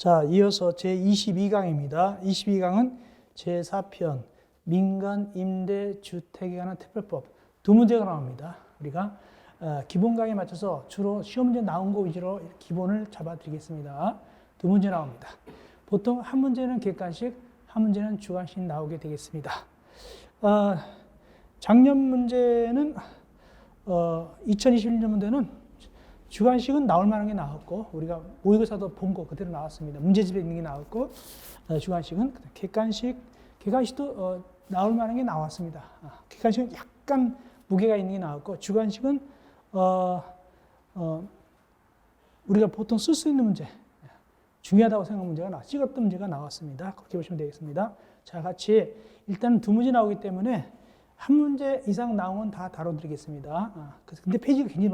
자, 이어서 제22강입니다. 22강은 제4편 민간임대주택에 관한 특별법 두 문제가 나옵니다. 우리가 기본 강의에 맞춰서 주로 시험 문제 나온 거 위주로 기본을 잡아드리겠습니다. 두 문제 나옵니다. 보통 한 문제는 객관식, 한 문제는 주관식 나오게 되겠습니다. 작년 문제는 2021년 문제는 주관식은 나올 만한 게 나왔고 우리가 모의고사도 본 거 그대로 나왔습니다. 문제집에 있는 게 나왔고 주관식은 객관식도 나올 만한 게 나왔습니다. 객관식은 약간 무게가 있는 게 나왔고 주관식은 우리가 보통 쓸 수 있는 문제, 중요하다고 생각하는 문제가 찍었던 문제가 나왔습니다. 그렇게 보시면 되겠습니다. 자, 같이 일단 두 문제 나오기 때문에 한 문제 이상 나오면 다 다뤄드리겠습니다. 근데 페이지가 굉장히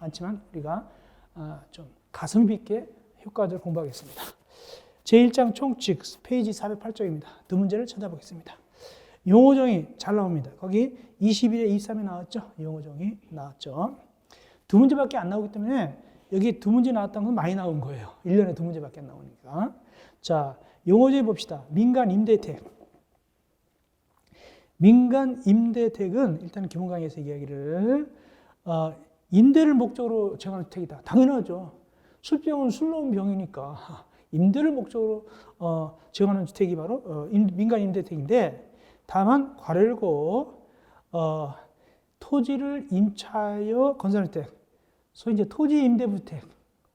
많지만 우리가 좀 가성비 있게 효과적으로 공부하겠습니다. 제1장 총칙 페이지 408쪽입니다. 두 문제를 찾아보겠습니다. 용어정의 잘 나옵니다. 거기 21에 23에 나왔죠? 용어정의 나왔죠? 두 문제밖에 안 나오기 때문에 여기 두 문제 나왔다는 건 많이 나온 거예요. 1년에 두 문제밖에 안 나오니까. 자, 용어정의 봅시다. 민간 임대택. 민간 임대택은 일단 기본 강의에서 이야기를 임대를 목적으로 정하는 주택이다. 당연하죠. 술병은 술 넣은 병이니까 임대를 목적으로 정하는 주택이 바로 민간 임대택인데 다만 괄호열고 토지를 임차하여 건설할 때 소위 이제 토지 임대주택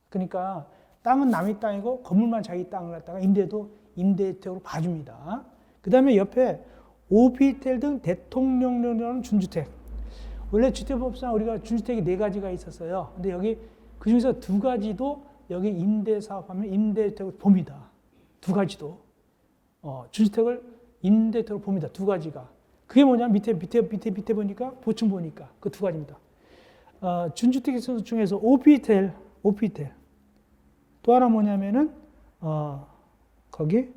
그러니까 땅은 남의 땅이고 건물만 자기 땅을 갖다가 임대주택으로 봐줍니다. 그 다음에 옆에 오피스텔 등 대통령령이라는 준주택. 원래 주택법상 우리가 준주택이 4가지가 있었어요. 근데 여기 그 중에서 2가지도 여기 임대사업하면 임대주택을 봅니다. 2가지도. 준주택을 임대주택으로 봅니다. 2가지가. 그게 뭐냐면 밑에 보니까 보충 보니까 그 2가지입니다. 준주택 중에서 오피스텔. 또 하나 뭐냐면은 거기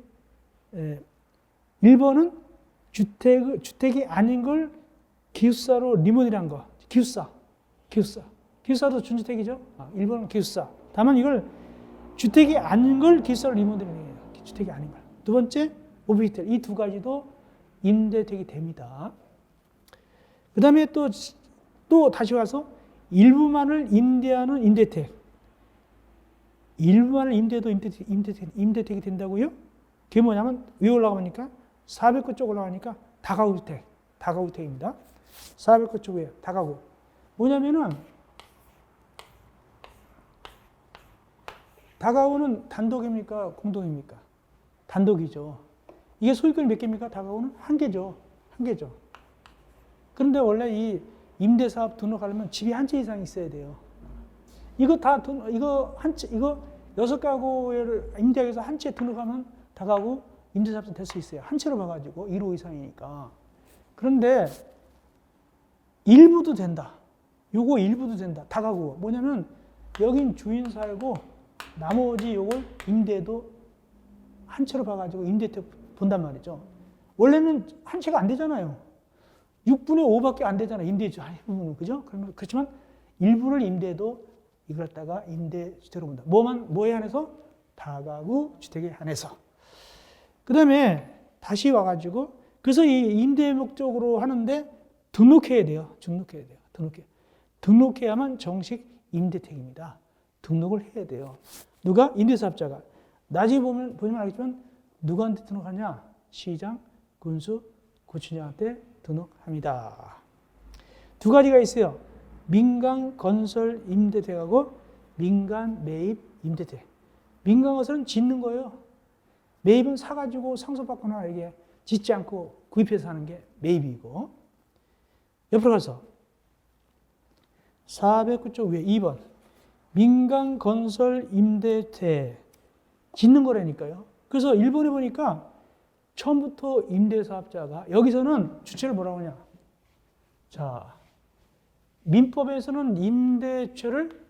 1번은 주택이 아닌 걸 기숙사로 리모델한 거. 기숙사도 준주택이죠. 1번은 기숙사. 다만 이걸 주택이 아닌 걸 기숙사로 리모델링해요. 주택이 아닌 걸. 두 번째, 오피스텔. 이 2가지도 임대택이 됩니다. 그 다음에 또 다시 와서 일부만을 임대하는 임대택. 일부만을 임대도 임대택이 된다고요? 그게 뭐냐면 위에 올라가보니까 409 쪽 올라가니까 다가구주택입니다. 409 쪽 위에 다가구. 뭐냐면은 다가구는 단독입니까? 공동입니까? 단독이죠. 이게 소유권이 몇 개입니까? 다가구는 한 개죠. 그런데 원래 이 임대사업 등록하려면 집이 한 채 이상 있어야 돼요. 이거 6가구를 임대하기 위해서 한 채 등록하면 다가구 임대사업자 될 수 있어요. 한 채로 봐가지고 1호 이상이니까. 그런데 일부도 된다. 요거 일부도 된다. 다가구. 뭐냐면 여긴 주인 살고 나머지 요걸 임대도 한 채로 봐가지고 임대택 본단 말이죠. 원래는 한 채가 안 되잖아요. 6분의 5밖에 안 되잖아요. 임대주 부분은. 그죠? 그렇지만 일부를 임대도 이걸 갖다가 임대주택으로 본다. 뭐에 한해서? 다가구 주택에 한해서. 그 다음에 다시 와가지고 그래서 이 임대 목적으로 하는데 등록해야 돼요. 등록해야만 정식 임대택입니다. 등록을 해야 돼요. 누가? 임대사업자가. 나중에 보면 알겠지만 누구한테 등록하냐? 시장, 군수, 구청장한테 등록합니다. 2가지가 있어요. 민간 건설 임대택하고 민간 매입 임대택. 민간 건설은 짓는 거예요. 매입은 사가지고 상속받거나 이게 짓지 않고 구입해서 하는 게 매입이고. 옆으로 가서 409쪽 위에 2번 민간 건설 임대택 짓는 거라니까요. 그래서 1번에 보니까 처음부터 임대사업자가 여기서는 주체를 뭐라고 하냐. 자, 민법에서는 임대체를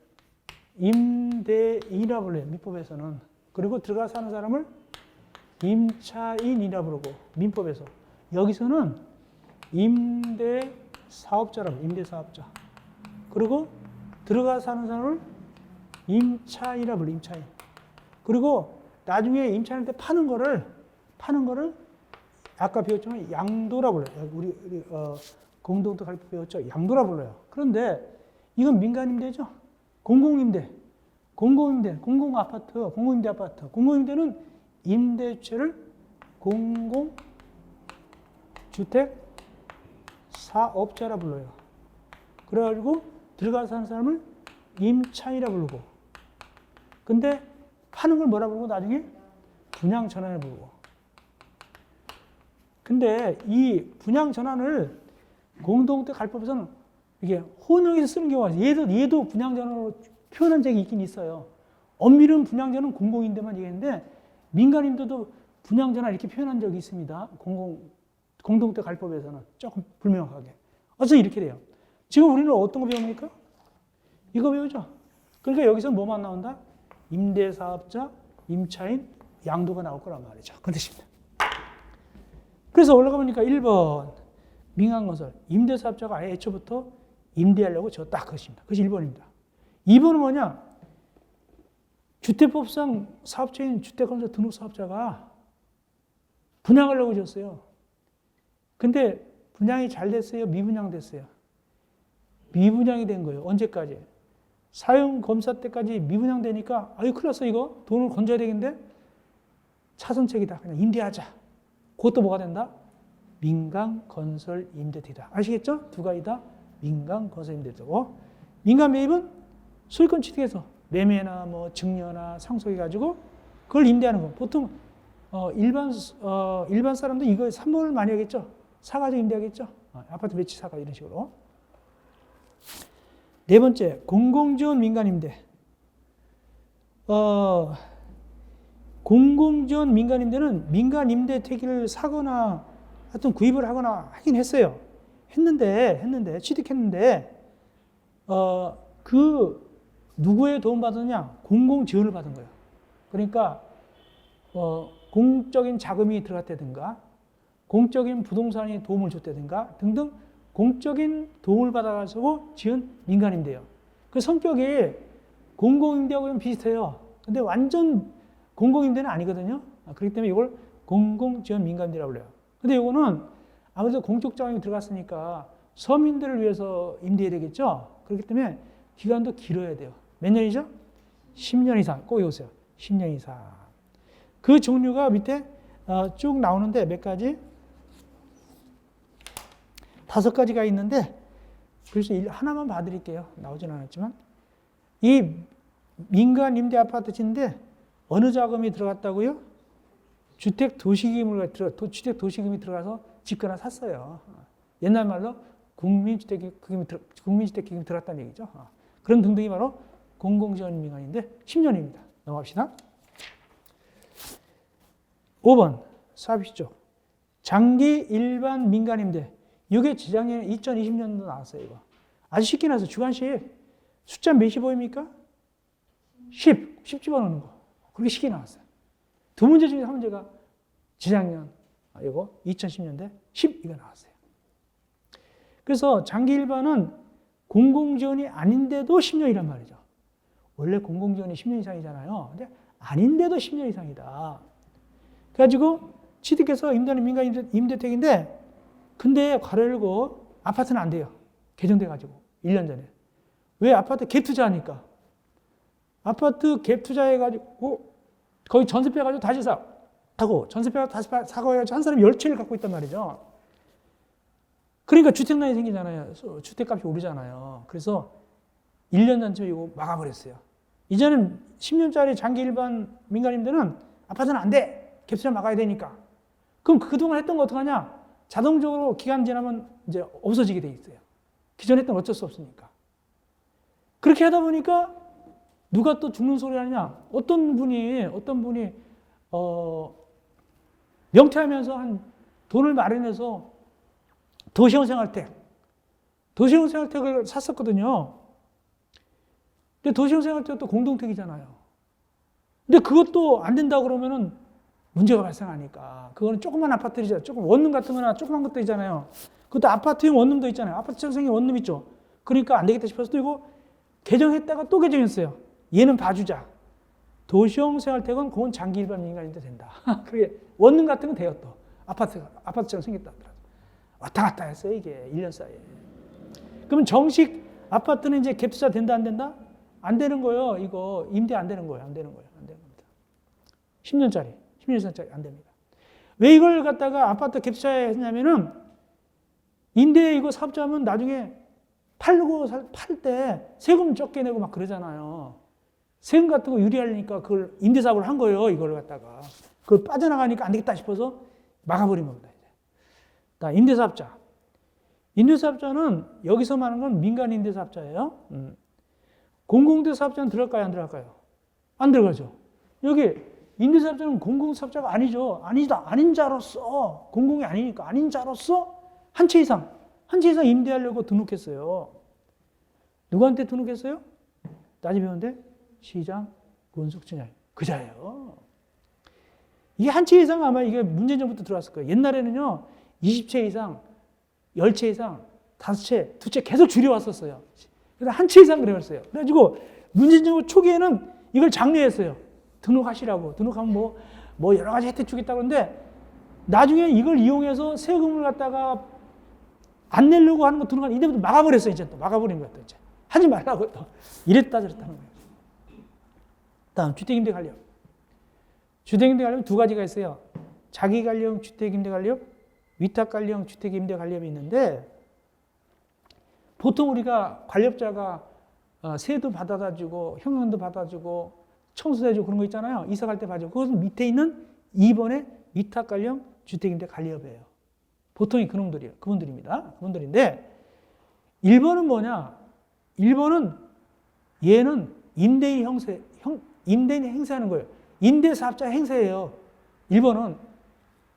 임대인이라고 불러요. 민법에서는. 그리고 들어가 사는 사람을 임차인이라 부르고 민법에서. 여기서는 임대사업자라고. 임대사업자. 그리고 들어가 사는 사람을 임차인이라 불러. 임차인. 그리고 나중에 임차할 때 파는 거를 아까 배웠지만 양도라 불러요. 우리 공동도 갈비 배웠죠. 양도라 불러요. 그런데 이건 민간임대죠. 공공임대, 공공아파트, 공공임대 아파트. 공공임대는 임대주체를 공공주택 사업자라 불러요. 그래가지고 들어가서 사는 사람을 임차인이라 부르고, 근데 파는 걸 뭐라 부르고 나중에 분양전환을 부르고. 근데 이 분양전환을 공동주택 갈법에서는 이게 혼용해서 쓰는 경우가 있어요. 얘도 분양전환으로 표현한 적이 있긴 있어요. 엄밀한 분양전환은 공공임대만 얘기했는데 민간임대도 분양전환 이렇게 표현한 적이 있습니다. 공동주택 갈법에서는 조금 불명확하게. 어쨌든 이렇게 돼요. 지금 우리는 어떤 거 배웁니까? 이거 배우죠. 그러니까 여기서 뭐만 나온다? 임대사업자, 임차인, 양도가 나올 거란 말이죠. 그 뜻입니다. 그래서 올라가 보니까 1번 민간건설 임대사업자가 아예 애초부터 임대하려고 저 딱 그것입니다. 그것이 1번입니다. 2번은 뭐냐? 주택법상 사업체인 주택건설 등록사업자가 분양하려고 줬어요. 근데 분양이 잘 됐어요? 미분양 됐어요? 미분양이 된 거예요. 언제까지? 사용검사 때까지 미분양 되니까 아유 큰일 났어 이거 돈을 건져야 되겠는데 차선책이다. 그냥 임대하자. 그것도 뭐가 된다? 민간건설 임대택이다. 아시겠죠? 두 가지다. 민간건설 임대택이고 민간 매입은 소유권 취득해서 매매나 뭐 증여나 상속해가지고 그걸 임대하는 거. 보통 일반 사람도 이거 3번을 많이 하겠죠. 사가지고 임대하겠죠. 아파트 매치 사가 이런 식으로. 네 번째, 공공지원 민간임대. 공공지원 민간임대는 민간임대 택일을 사거나 하여튼 구입을 하거나 하긴 했어요. 했는데 취득했는데 그 누구의 도움 받았느냐? 공공지원을 받은 거예요. 그러니까 공적인 자금이 들어갔다든가 공적인 부동산이 도움을 줬다든가 등등 공적인 도움을 받아가지고 지은 민간임대예요. 그 성격이 공공임대하고 좀 비슷해요. 근데 완전 공공임대는 아니거든요. 그렇기 때문에 이걸 공공지원 민간임대라고 불러요. 근데 이거는 아무래도 공적 자금이 들어갔으니까 서민들을 위해서 임대해야 되겠죠. 그렇기 때문에 기간도 길어야 돼요. 몇 년이죠? 10년 이상. 꼭 외우세요. 10년 이상. 그 종류가 밑에 쭉 나오는데 몇 가지? 5가지가 있는데 그래서 하나만 봐드릴게요. 나오진 않았지만 이 민간 임대 아파트 짓는데 어느 자금이 들어갔다고요? 주택 도시기금이 들어가서 집 하나 샀어요. 옛날 말로 국민주택기금이 들어갔다는 얘기죠. 그런 등등이 바로 공공지원 민간인데 10년입니다. 넘어갑시다. 5번 사업시 쪽 장기 일반 민간임대. 이게 재작년 2020년도 나왔어요. 이거 아주 쉽게 나왔어요. 주관식 숫자 몇이 보입니까? 10 집어넣는 거. 그렇게 쉽게 나왔어요. 두 문제 중에 한 문제가 재작년 이거 2010년대 10 이거 나왔어요. 그래서 장기 일반은 공공지원이 아닌데도 10년이란 말이죠. 원래 공공지원이 10년 이상이잖아요. 근데 아닌데도 10년 이상이다. 그래가지고 취득해서 임대하는 민간 임대택인데 근데 괄호 열고 아파트는 안 돼요. 개정돼가지고 1년 전에. 왜? 아파트 갭 투자하니까. 아파트 갭 투자해가지고 거의 전세 빼가지고 다시 사고 전세 빼가지고 다시 사고 해가지고 한 사람이 10채를 갖고 있단 말이죠. 그러니까 주택난이 생기잖아요. 주택값이 오르잖아요. 그래서 1년 전쯤에 이거 막아버렸어요. 이제는 10년짜리 장기 일반 민간임대는 아파트는 안 돼. 갭 투자 막아야 되니까. 그럼 그동안 했던 거 어떡하냐? 자동적으로 기간 지나면 이제 없어지게 돼 있어요. 기존에 했던 건 어쩔 수 없으니까. 그렇게 하다 보니까 누가 또 죽는 소리 하느냐? 어떤 분이 명퇴하면서 한 돈을 마련해서 도시형 생활택을 샀었거든요. 근데 도시형 생활택도 공동택이잖아요. 근데 그것도 안 된다 그러면은 문제가 발생하니까. 그거는 조그만 아파트이잖아요. 조금 원룸 같은 거나 조그만 것들이잖아요. 그것도 아파트형 원룸도 있잖아요. 아파트처럼 생긴 원룸 있죠. 그러니까 안 되겠다 싶어서 또 이거 개정했다가 또 개정했어요. 얘는 봐주자. 도시형 생활택은 그건 장기 일반 민간인도 된다. 그게 원룸 같은 건 돼요 또. 아파트처럼 생겼다 하더라도. 왔다 갔다 했어요 이게 1년 사이에. 그러면 정식 아파트는 이제 갭투자 된다 안 된다? 안 되는 거예요. 이거 임대 안 되는 거예요. 안 되는 거예요. 안 되는 겁니다. 10년짜리 안 됩니다. 왜 이걸 갖다가 아파트 갭투자에 했냐면은 임대 이거 사업자면 나중에 팔 때 세금 적게 내고 막 그러잖아요. 세금 같은 거 유리하니까 그걸 임대 사업을 한 거예요. 이걸 갖다가. 그걸 빠져나가니까 안 되겠다 싶어서 막아버린 겁니다. 이제. 임대사업자. 임대사업자는 여기서 말하는 건 민간 임대사업자예요. 공공임대사업자는 들어갈까요? 안 들어갈까요? 안 들어가죠. 여기 임대사업자는 공공사업자가 아니죠. 아닌 자로서 공공이 아니니까 아닌 자로서 한 채 이상 임대하려고 등록했어요. 누구한테 등록했어요? 따지면 시장, 군속청장, 그자예요. 이게 한 채 이상 아마 이게 문재인 정부부터 들어왔을 거예요. 옛날에는요, 20채 이상, 10채 이상, 5채, 2채 계속 줄여왔었어요. 그래서 한 채 이상 그래왔어요. 그래가지고 문재인 정부 초기에는 이걸 장려했어요. 등록하시라고. 등록하면 뭐 여러 가지 혜택 주겠다고 하는데 나중에 이걸 이용해서 세금을 갖다가 안 내려고 하는 거 등록하는 이때부터 막아버렸어요. 이제 또 막아버린 거예요. 또 이제 하지 말라고 또 이랬다 저랬다 하는 거예요. 다음 주택임대 관리업. 주택임대 관리업은 두 가지가 있어요. 자기관리형 주택임대 관리업, 위탁관리형 주택임대 관리업이 있는데 보통 우리가 관리업자가 세도 받아다주고 형량도 받아주고 청소도 해주고 그런 거 있잖아요. 이사 갈 때 봐주고 그것은 밑에 있는 2번의 위탁관리형 주택임대 관리업이에요. 보통이 그분들입니다. 그분들인데 1번은 뭐냐? 1번은 얘는 임대인이 행사하는 거예요. 임대사업자 행사예요. 1번은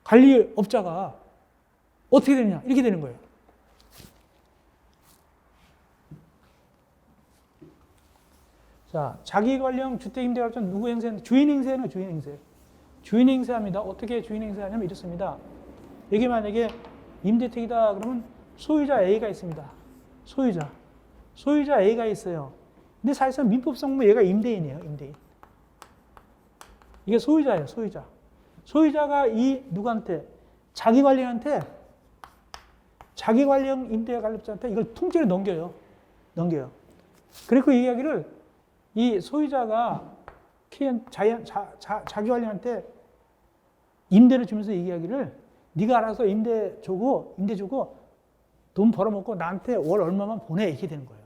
관리업자가 어떻게 되느냐? 이렇게 되는 거예요. 자, 자기관리형 주택임대관리업자는 누구 행사하는? 주인 행사는 주인 행사. 주인 행사합니다. 어떻게 주인 행사하냐면 이렇습니다. 여기 만약에 임대택이다 그러면 소유자 A가 있습니다. 소유자 A가 있어요. 근데 사실상 민법상 얘가 임대인이에요. 임대인. 이게 소유자예요. 소유자가 이 누구한테? 자기관리한테 자기관리형 임대관리업자한테 이걸 통째로 넘겨요. 그리고 이 이야기를 이 소유자가 자기관리한테 임대를 주면서 이 이야기를 네가 알아서 임대 주고 돈 벌어먹고 나한테 월 얼마만 보내 이렇게 되는 거예요.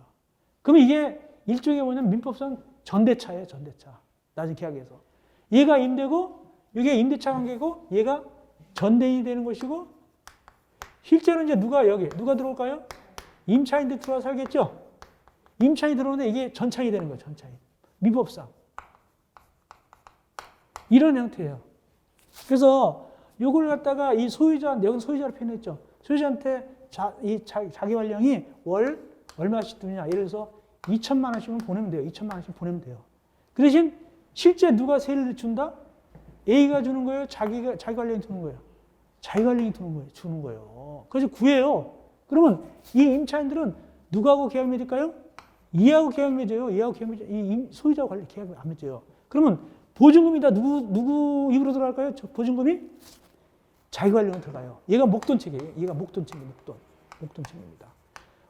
그럼 이게 일종의 뭐냐면 민법상 전대차예요. 전대차. 나중에 계약에서. 얘가 임대고 이게 임대차 관계고 얘가 전대인이 되는 것이고 실제로 이제 누가 들어올까요? 임차인들 들어와 살겠죠? 임차인이 들어오는데 이게 전차인이 되는 거예요. 전차인. 민법상. 이런 형태예요. 그래서 요걸 갖다가 이 여기 소유자를 표현했죠. 소유자한테 자기관리형이 월 얼마씩 드느냐. 예를 들어서 2천만 원씩은 보내면 돼요. 2천만 원씩 보내면 돼요. 그 대신 실제 누가 세를 준다? A가 주는 거예요? 자기관리형이 주는 거예요? 자기관리형이 주는 거예요. 그래서 구해요. 그러면 이 임차인들은 누구하고 계약 맺을까요? 이하고 계약 맺어요. 이 소유자와 관리 계약을 안 맺어요. 그러면 보증금이 다 누구 입으로 들어갈까요? 보증금이 자기관리형으로 들어가요. 얘가 목돈책이에요. 목돈책입니다.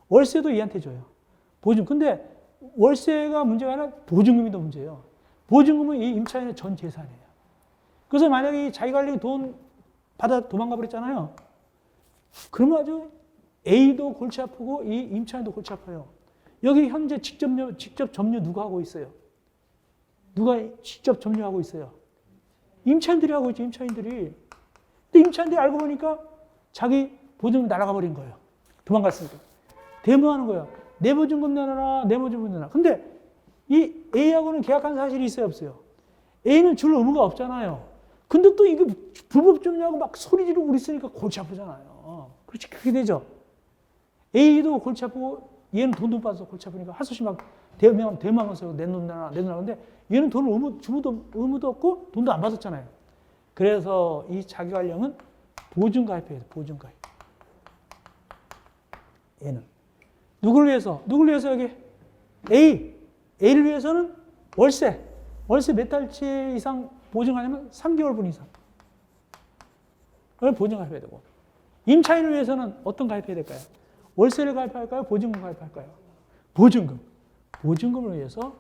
월세도 얘한테 줘요. 근데 월세가 문제가 아니라 보증금이 더 문제예요. 보증금은 이 임차인의 전 재산이에요. 그래서 만약에 자기관리 돈 받아 도망가 버렸잖아요. 그러면 아주 A도 골치 아프고 이 임차인도 골치 아파요. 여기 현재 직접 점유 누가 하고 있어요? 누가 직접 점유하고 있어요? 임차인들이 하고 있죠. 임차인들이. 근데 임차인들이 알고 보니까 자기 보증금 날아가 버린 거예요. 도망갔으니까. 대모하는 거예요. 내 보증금 내놔라. 근데 이 A하고는 계약한 사실이 있어요, 없어요? A는 줄 의무가 없잖아요. 근데 또 이게 불법 점유하고 막 소리 지르고 있으니까 골치 아프잖아요. 그렇지, 그렇게 되죠. A도 골치 아프고 얘는 돈도 받아서 골치 아프니까 하소시 막 대모하면서 내 돈 내놔. 근데 얘는 돈을 의무도 없고 돈도 안 받았잖아요. 그래서 이 자기관리형은 보증가입해야 돼. 보증가입. 얘는. 누구를 위해서 여기? A를 위해서는 월세. 월세 몇 달치 이상 보증하냐면 3개월분 이상. 을 보증가입해야 되고. 임차인을 위해서는 어떤 가입해야 될까요? 월세를 가입할까요? 보증금 가입할까요? 보증금. 보증금을 위해서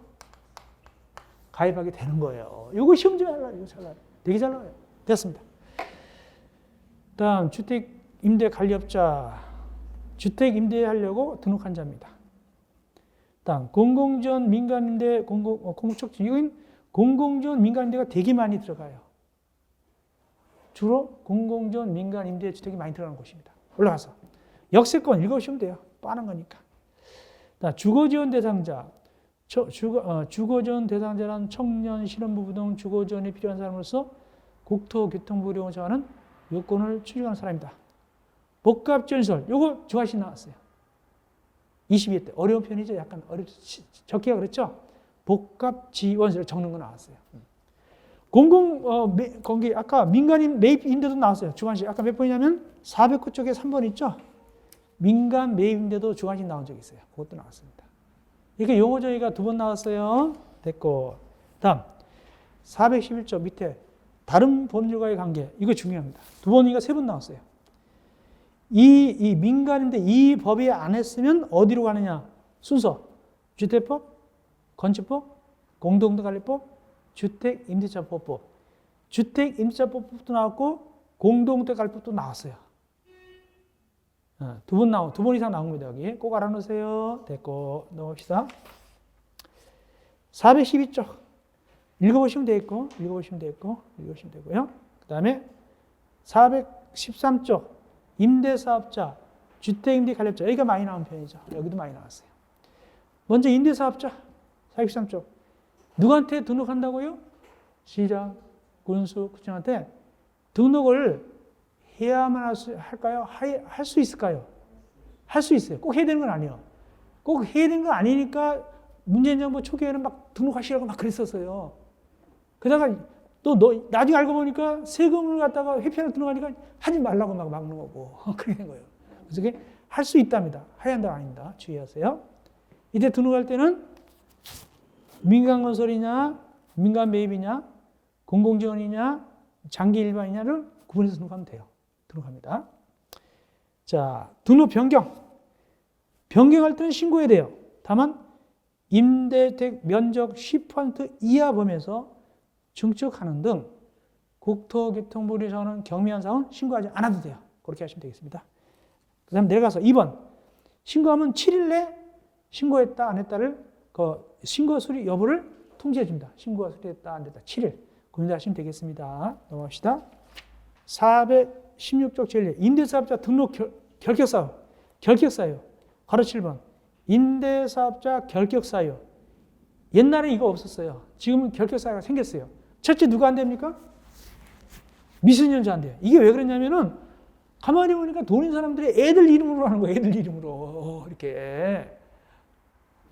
가입하게 되는 거예요. 이거 시험 좀 해라. 이거 잘 나와요. 되게 잘 나와요. 됐습니다. 다음 주택 임대 관리업자. 주택 임대하려고 등록한 자입니다. 다음 공공지원 민간임대 공공촉진. 이건 공공지원 민간임대가 되게 많이 들어가요. 주로 공공지원 민간임대 주택이 많이 들어가는 곳입니다. 올라가서 역세권 읽으시면 돼요. 빠는 거니까. 주거지원 대상자. 주거지원 대상자란 청년, 신혼부부 등 주거지원이 필요한 사람으로서 국토교통부 이용을 정하는 요건을 추진하는 사람이다. 복합지원시설. 요거 중하신 나왔어요. 22회 때. 어려운 편이죠. 약간 적기가 그랬죠. 복합지원시설 적는 거 나왔어요. 거기 아까 민간인 매입임대도 나왔어요. 주관식. 아까 몇 번이냐면 409 쪽에 3번 있죠. 민간 매입임대도 주관식 나온 적이 있어요. 그것도 나왔습니다. 이게 용어 저희가 2번 나왔어요. 됐고. 다음 411조 밑에 다른 법률과의 관계. 이거 중요합니다. 2번이가 3번 나왔어요. 이 민간임대 이 법에 안 했으면 어디로 가느냐? 순서. 주택법, 건축법, 공동도관리법, 주택임대차보호법. 주택임대차보호법도 나왔고 공동도관리법도 나왔어요. 2번 이상 나온 겁니다. 여기 꼭 알아놓으세요. 됐고 넘어갑시다. 412쪽 읽어보시면 되겠고 읽어보시면 되고요. 그 다음에 413쪽 임대사업자, 주택임대관리업자. 여기가 많이 나온 편이죠. 여기도 많이 나왔어요. 먼저 임대사업자 413쪽. 누구한테 등록한다고요? 시장, 군수, 구청한테 등록을 해야만 할까요? 할 수 있을까요? 할 수 있어요. 꼭 해야 되는 건 아니에요. 꼭 해야 되는 건 아니니까 문재인 정부 초기에는 막 등록하시라고 막 그랬었어요. 그러다가 또 나중에 알고 보니까 세금을 갖다가 회피하러 등록하니까 하지 말라고 막 막는 거고 그렇게 된 거예요. 그래서 그게 할 수 있답니다. 해야 한다가 아닙니다. 주의하세요. 이때 등록할 때는 민간건설이냐, 민간매입이냐, 공공지원이냐, 장기 일반이냐를 구분해서 등록하면 돼요. 등록합니다. 자, 등록 변경. 변경할 때는 신고해야 돼요. 다만 임대주택 면적 10% 이하 범위에서 증축하는 등 국토교통부를 정하는 경미한 사항은 신고하지 않아도 돼요. 그렇게 하시면 되겠습니다. 그 다음 내려가서 2번. 신고하면 7일 내 신고했다 안 했다를 신고 수리 여부를 통지해 줍니다. 신고가 수리됐다 안 됐다 7일. 고민하시면 되겠습니다. 넘어갑시다. 416쪽 제일 임대사업자 등록 결격사유. 결격사유. 가로 7번. 임대사업자 결격사유. 옛날에 이거 없었어요. 지금은 결격사유가 생겼어요. 첫째 누가 안 됩니까? 미성년자 안 돼요. 이게 왜 그러냐면은 가만히 보니까 돈 있는 사람들이 애들 이름으로 하는 거예요. 애들 이름으로. 이렇게.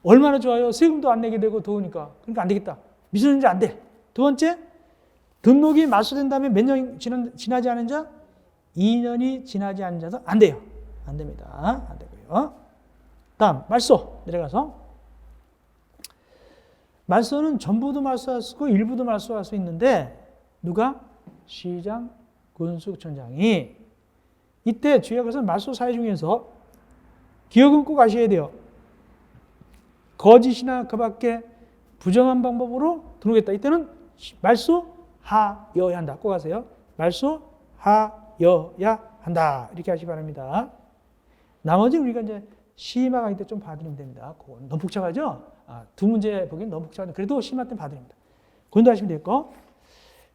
얼마나 좋아요. 세금도 안 내게 되고 더우니까. 그러니까 안 되겠다. 미성년자 안 돼. 두 번째, 등록이 말소된 다음에 몇 년 지나지 않은 자? 2년이 지나지 않은 자도 안 돼요. 안 됩니다. 안 되고요. 다음, 말소. 내려가서. 말소는 전부도 말소할 수 있고 일부도 말소할 수 있는데 누가? 시장, 군수구청장이. 이때 주의할 것은 말소 사유 중에서 기억은 꼭 아셔야 돼요. 거짓이나 그 밖에 부정한 방법으로 등록했다. 이때는 말소하여야 한다. 꼭 아세요. 말소하여야 한다. 이렇게 하시기 바랍니다. 나머지 우리가 이제 시마 강의 때 좀 봐드리면 됩니다. 그건 너무 복잡하죠? 두 문제 보기엔 너무 복잡한데 그래도 시마 때 봐드립니다. 그건 하시면 되겠고.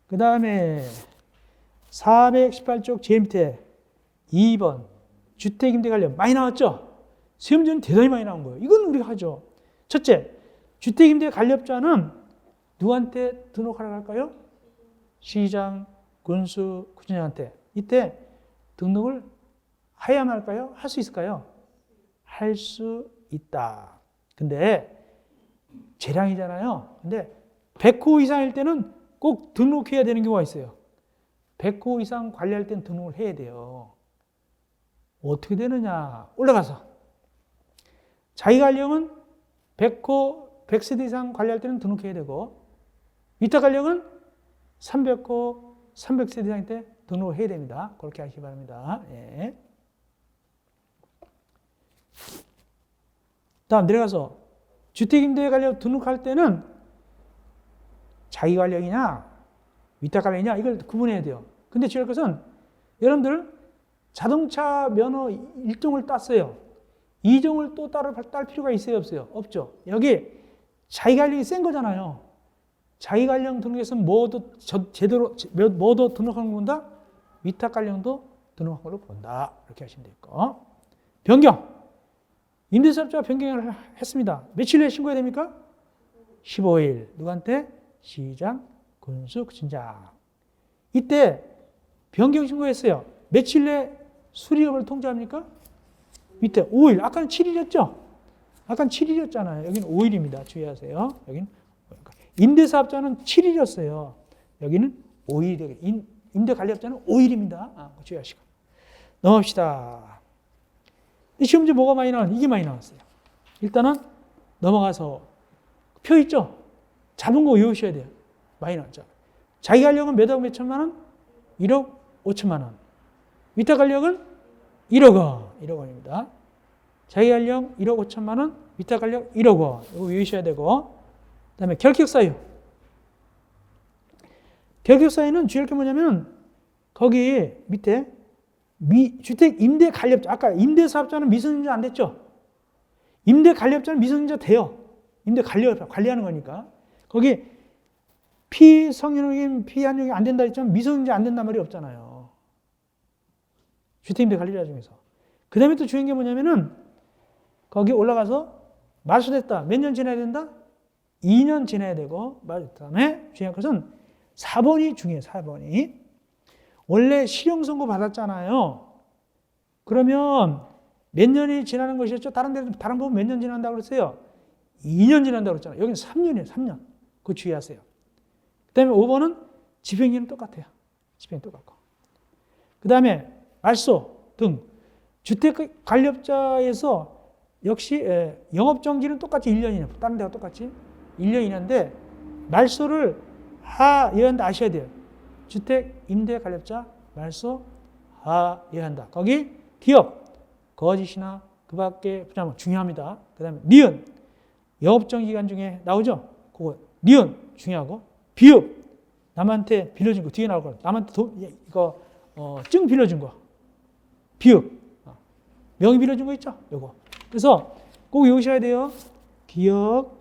그 다음에 418쪽 제일 밑에 2번 주택임대 관련 많이 나왔죠? 시험지는 대단히 많이 나온 거예요. 이건 우리가 하죠. 첫째, 주택임대 관리업자는 누구한테 등록하라고 할까요? 시장, 군수, 구청장한테. 이때 등록을 해야만 할까요? 할 수 있을까요? 할 수 있다. 근데 재량이잖아요. 근데 100호 이상일 때는 꼭 등록해야 되는 경우가 있어요. 100호 이상 관리할 때는 등록을 해야 돼요. 어떻게 되느냐? 올라가서 자기 관리형은 100호, 100세대 이상 관리할 때는 등록해야 되고 위탁 관령은 300호, 300세대 이상 때 등록을 해야 됩니다. 그렇게 하시기 바랍니다. 예. 다음 내려가서 주택임대 관령 등록할 때는 자기 관령이냐 위탁 관령이냐 이걸 구분해야 돼요. 근데 주의할 것은 여러분들 자동차 면허 1종을 땄어요. 2종을 또 딸 필요가 있어요 없어요? 없죠. 여기 자기 관령이 센 거잖아요. 자기 관령 등록해서 뭐도 제대로 뭐도 등록하는 걸 본다? 위탁 관령도 등록한 걸로 본다. 이렇게 하시면 되고. 변경. 임대사업자가 변경을 했습니다. 며칠 내에 신고해야 됩니까? 15일. 누구한테? 시장, 군수, 진장. 이때 변경 신고했어요. 며칠 내에 수리 여부를 통지합니까? 밑에 5일. 아까는 7일이었죠? 아까는 7일이었잖아요. 여기는 5일입니다. 주의하세요. 여기는 임대사업자는 7일이었어요. 여기는 5일. 임대관리업자는 5일입니다. 주의하시고. 넘어갑시다. 시험 문제 뭐가 많이 나왔어요? 이게 많이 나왔어요. 일단은 넘어가서 표 있죠? 잡은 거 외우셔야 돼요. 많이 나왔죠. 자기 관력은 몇억 몇천만 원? 1억 5천만 원. 위탁 관력은 1억 원. 1억 원입니다. 자기 관력 1억 5천만 원, 위탁 관력 1억 원. 이거 외우셔야 되고. 그 다음에 결격사유. 결격사유는 주의할 게 뭐냐면 거기 밑에 주택 임대 관리업자, 아까 임대사업자는 미성년자 안 됐죠? 임대 관리업자는 미성년자 돼요. 임대 관리하는 거니까. 거기 피성년후임, 피한육이 안 된다 했지만 미성년자 안 된단 말이 없잖아요. 주택 임대 관리자 중에서. 그 다음에 또 중요한 게 뭐냐면은 거기 올라가서 말소됐다. 몇 년 지나야 된다? 2년 지나야 되고, 그 다음에 중요한 것은 4번이 중요해요. 4번이. 원래 실형선고 받았잖아요. 그러면 몇 년이 지나는 것이었죠? 다른 부분 몇 년 지난다고 그랬어요? 2년 지난다고 그랬잖아요. 여기는 3년이에요. 3년. 그거 주의하세요. 그 다음에 5번은 집행기는 똑같아요. 집행이 똑같고. 그 다음에 말소 등 주택관리업자에서 역시 영업정지는 똑같이 1년이네요. 다른 데가 똑같이 1년 이내인데 말소를 하여한다 아셔야 돼요. 주택 임대 관리업자 말소 하여야 한다. 거기 기업 거짓이나 그 밖에 부담 중요합니다. 그 다음에 니은 영업정지 기간 중에 나오죠. 그거 니은 중요하고 비읍 남한테 빌려준 거 뒤에 나올 거 남한테 이거 증 빌려준 거 비읍 명의 빌려준 거 있죠. 요거 그래서 꼭 외우셔야 돼요. 기억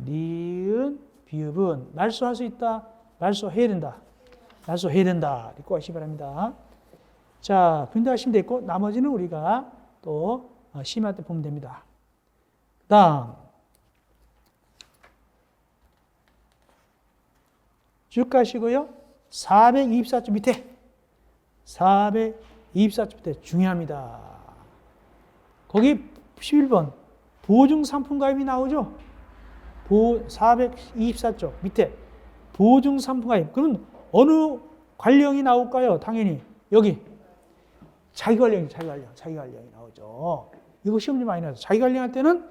니은 비읍은 말소할 수 있다. 말소해야 된다. 말소해야 된다. 읽고 하시기 바랍니다. 자, 근데 하시면 됐고, 나머지는 우리가 또 심의할 때 보면 됩니다. 그 다음, 쭉 가시고요. 424쪽 밑에, 424쪽 밑에 중요합니다. 거기 11번, 보증상품가입이 나오죠? 424쪽 밑에, 보증상품가입. 그럼 어느 관령이 나올까요? 당연히 여기 자기 관령이 나오죠. 이거 시험지 많이 나와서 자기 관령할 때는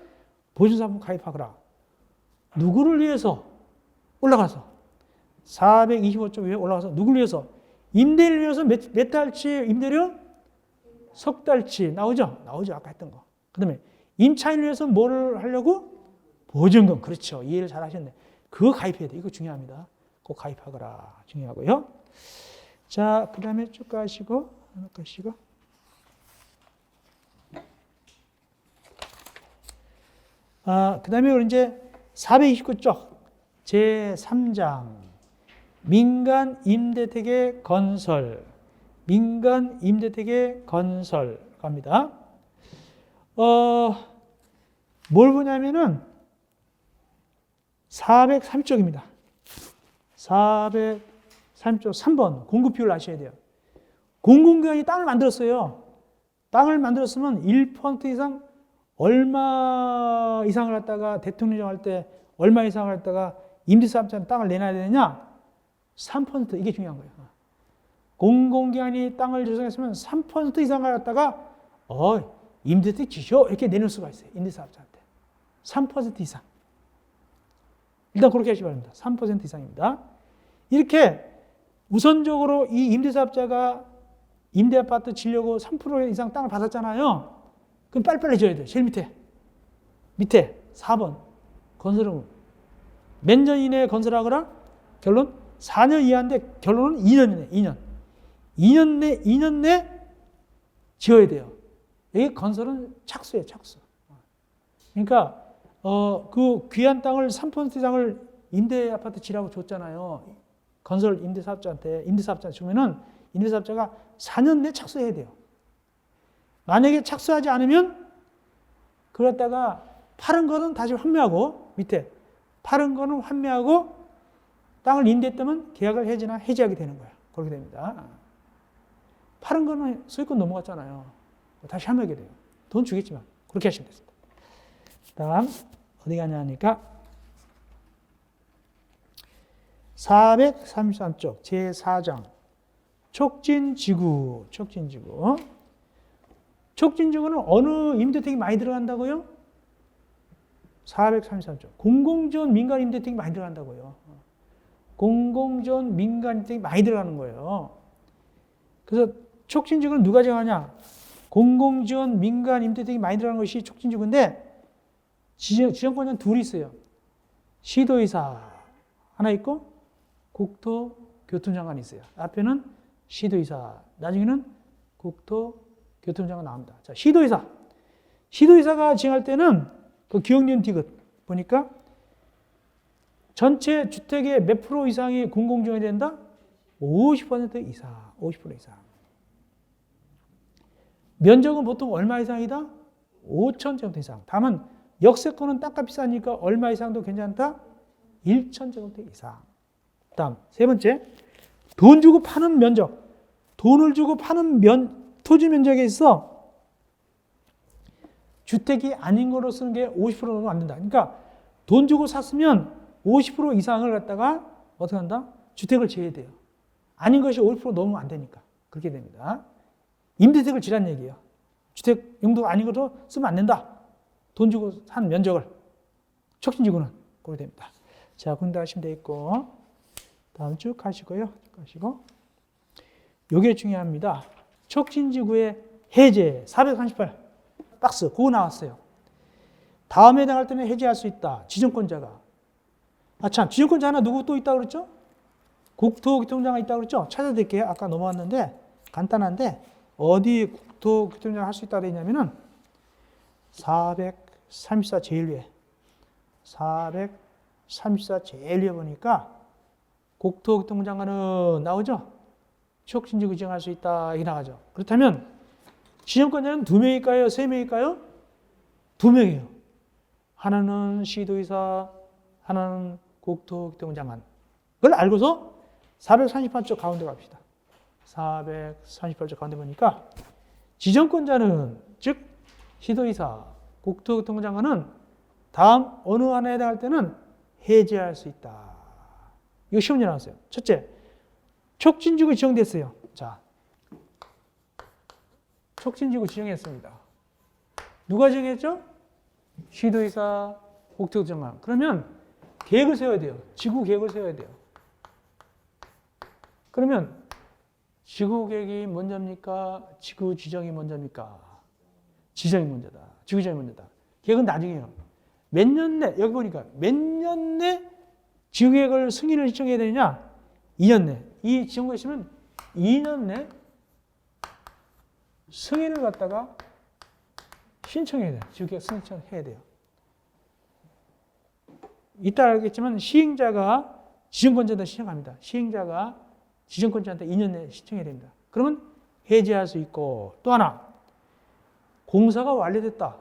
보증상품 가입하거라. 누구를 위해서 올라가서 425쪽 위에 올라가서 누구를 위해서 임대를 위해서 몇 달치 임대료? 석 달치 나오죠? 나오죠. 아까 했던 거. 그 다음에 임차인을 위해서 뭐를 하려고? 보증금. 그렇죠. 이해를 잘 하셨네. 그거 가입해야 돼. 이거 중요합니다. 꼭 가입하거라. 중요하고요. 자, 그 다음에 쭉 가시고, 그 다음에 우리 이제 429쪽, 제3장, 민간 임대택의 건설, 민간 임대택의 건설 갑니다. 뭘 보냐면은 403쪽입니다. 403쪽 3번 공급 비율을 아셔야 돼요. 공공기관이 땅을 만들었어요. 땅을 만들었으면 1% 이상 얼마 이상을 갖다가 대통령 할 때 얼마 이상을 갖다가 임대사업자는 땅을 내놔야 되느냐? 3% 이게 중요한 거예요. 공공기관이 땅을 조성했으면 3% 이상을 갖다가 임대택 지쇼 이렇게 내놓을 수가 있어요. 임대사업자한테 3% 이상. 일단 그렇게 하시기 바랍니다. 3% 이상입니다. 이렇게 우선적으로 이 임대사업자가 임대아파트 지려고 3% 이상 땅을 받았잖아요. 그럼 빨리빨리 줘야 돼요. 제일 밑에 4번 건설은 몇 년 이내에 건설하거나 결론 4년 이하인데 결론은 2년 이내 2년 내 지어야 돼요. 여기 건설은 착수예요. 착수. 그러니까 그 귀한 땅을 3% 이상을 임대아파트 지라고 줬잖아요. 건설 임대사업자한테 주면은 임대사업자가 4년 내 착수해야 돼요. 만약에 착수하지 않으면 그러다가 파는 거는 다시 환매하고 밑에 파는 거는 환매하고 땅을 임대했다면 계약을 해지하게 되는 거예요. 그렇게 됩니다. 파는 거는 소유권 넘어갔잖아요. 다시 환매하게 돼요. 돈 주겠지만 그렇게 하시면 됐습니다. 다음 어디 가냐 하니까 433쪽 제4장 촉진지구. 촉진지구는 어느 임대택이 많이 들어간다고요? 433쪽 공공지원 민간 임대택이 많이 들어간다고요. 공공지원 민간 임대택이 많이 들어가는 거예요. 그래서 촉진지구는 누가 정하냐? 공공지원 민간 임대택이 많이 들어가는 것이 촉진지구인데 지정권자는 둘이 있어요. 시도의사 하나 있고 국토교통장관이 있어요. 앞에는 시도의사, 나중에는 국토교통장관 나옵니다. 자, 시도의사가 지정할 때는 그 기억년 디귿 보니까 전체 주택의 몇 프로 이상이 공공지원이 된다? 50% 이상, 50% 이상. 면적은 보통 얼마 이상이다? 5,000제곱미터 이상. 다만 역세권은 땅값 비싸니까 얼마 이상도 괜찮다? 1,000제곱미터 이상. 다음 세 번째, 돈 주고 파는 면적. 돈을 주고 파는 토지 면적에 있어 주택이 아닌 거로 쓰는 게 50%는 안 된다. 그러니까 돈 주고 샀으면 50% 이상을 갖다가 어떻게 한다? 주택을 지어야 돼요. 아닌 것이 50% 넘으면 안 되니까. 그렇게 됩니다. 임대택을 지란 얘기예요. 주택 용도가 아닌 것도 쓰면 안 된다. 돈 주고 산 면적을. 촉진지구는 그렇게 됩니다. 자, 그런데 하시면 되겠고 다음 쭉 가시고요. 요게 중요합니다. 촉진지구의 해제 438 박스 그거 나왔어요. 다음에 해당할 때는 해제할 수 있다. 지정권자가. 참 지정권자 하나 누구 또 있다고 그랬죠? 국토교통장관 있다고 그랬죠? 찾아드릴게요. 아까 넘어왔는데 간단한데 어디 국토교통장관 할 수 있다고 했냐면은 434 제일 위에 434 제일 위에 보니까 국토교통장관은 나오죠? 촉진지구 지정할 수 있다 이게 나가죠. 그렇다면 지정권자는 2명일까요? 3명일까요? 2명이에요. 하나는 시도의사, 하나는 국토교통장관. 그걸 알고서 438쪽 가운데 갑시다. 438쪽 가운데 보니까 지정권자는 즉 시도의사, 국토교통장관은 다음 어느 하나에 해당할 때는 해제할 수 있다. 이거 시험 문제 나왔어요. 첫째, 촉진지구 지정됐어요. 자, 촉진지구 지정했습니다. 누가 지정했죠? 시도의사, 국토교통장관. 그러면 계획을 세워야 돼요. 지구 계획을 세워야 돼요. 그러면 지구 계획이 먼저입니까? 지구 지정이 먼저입니까? 지정이 먼저다. 지구 지정이 먼저다. 계획은 나중에요. 몇 년 내, 여기 보니까 몇 년 내 지구 계획을 승인을 신청해야 되느냐? 2년 내. 이 지정권이 있으면 2년 내 승인을 갖다가 신청해야 돼요. 지구 계획 신청해야 돼요. 이따 알겠지만 시행자가 지정권자한테 신청합니다. 시행자가 지정권자한테 2년 내에 신청해야 됩니다. 그러면 해제할 수 있고 또 하나 공사가 완료됐다.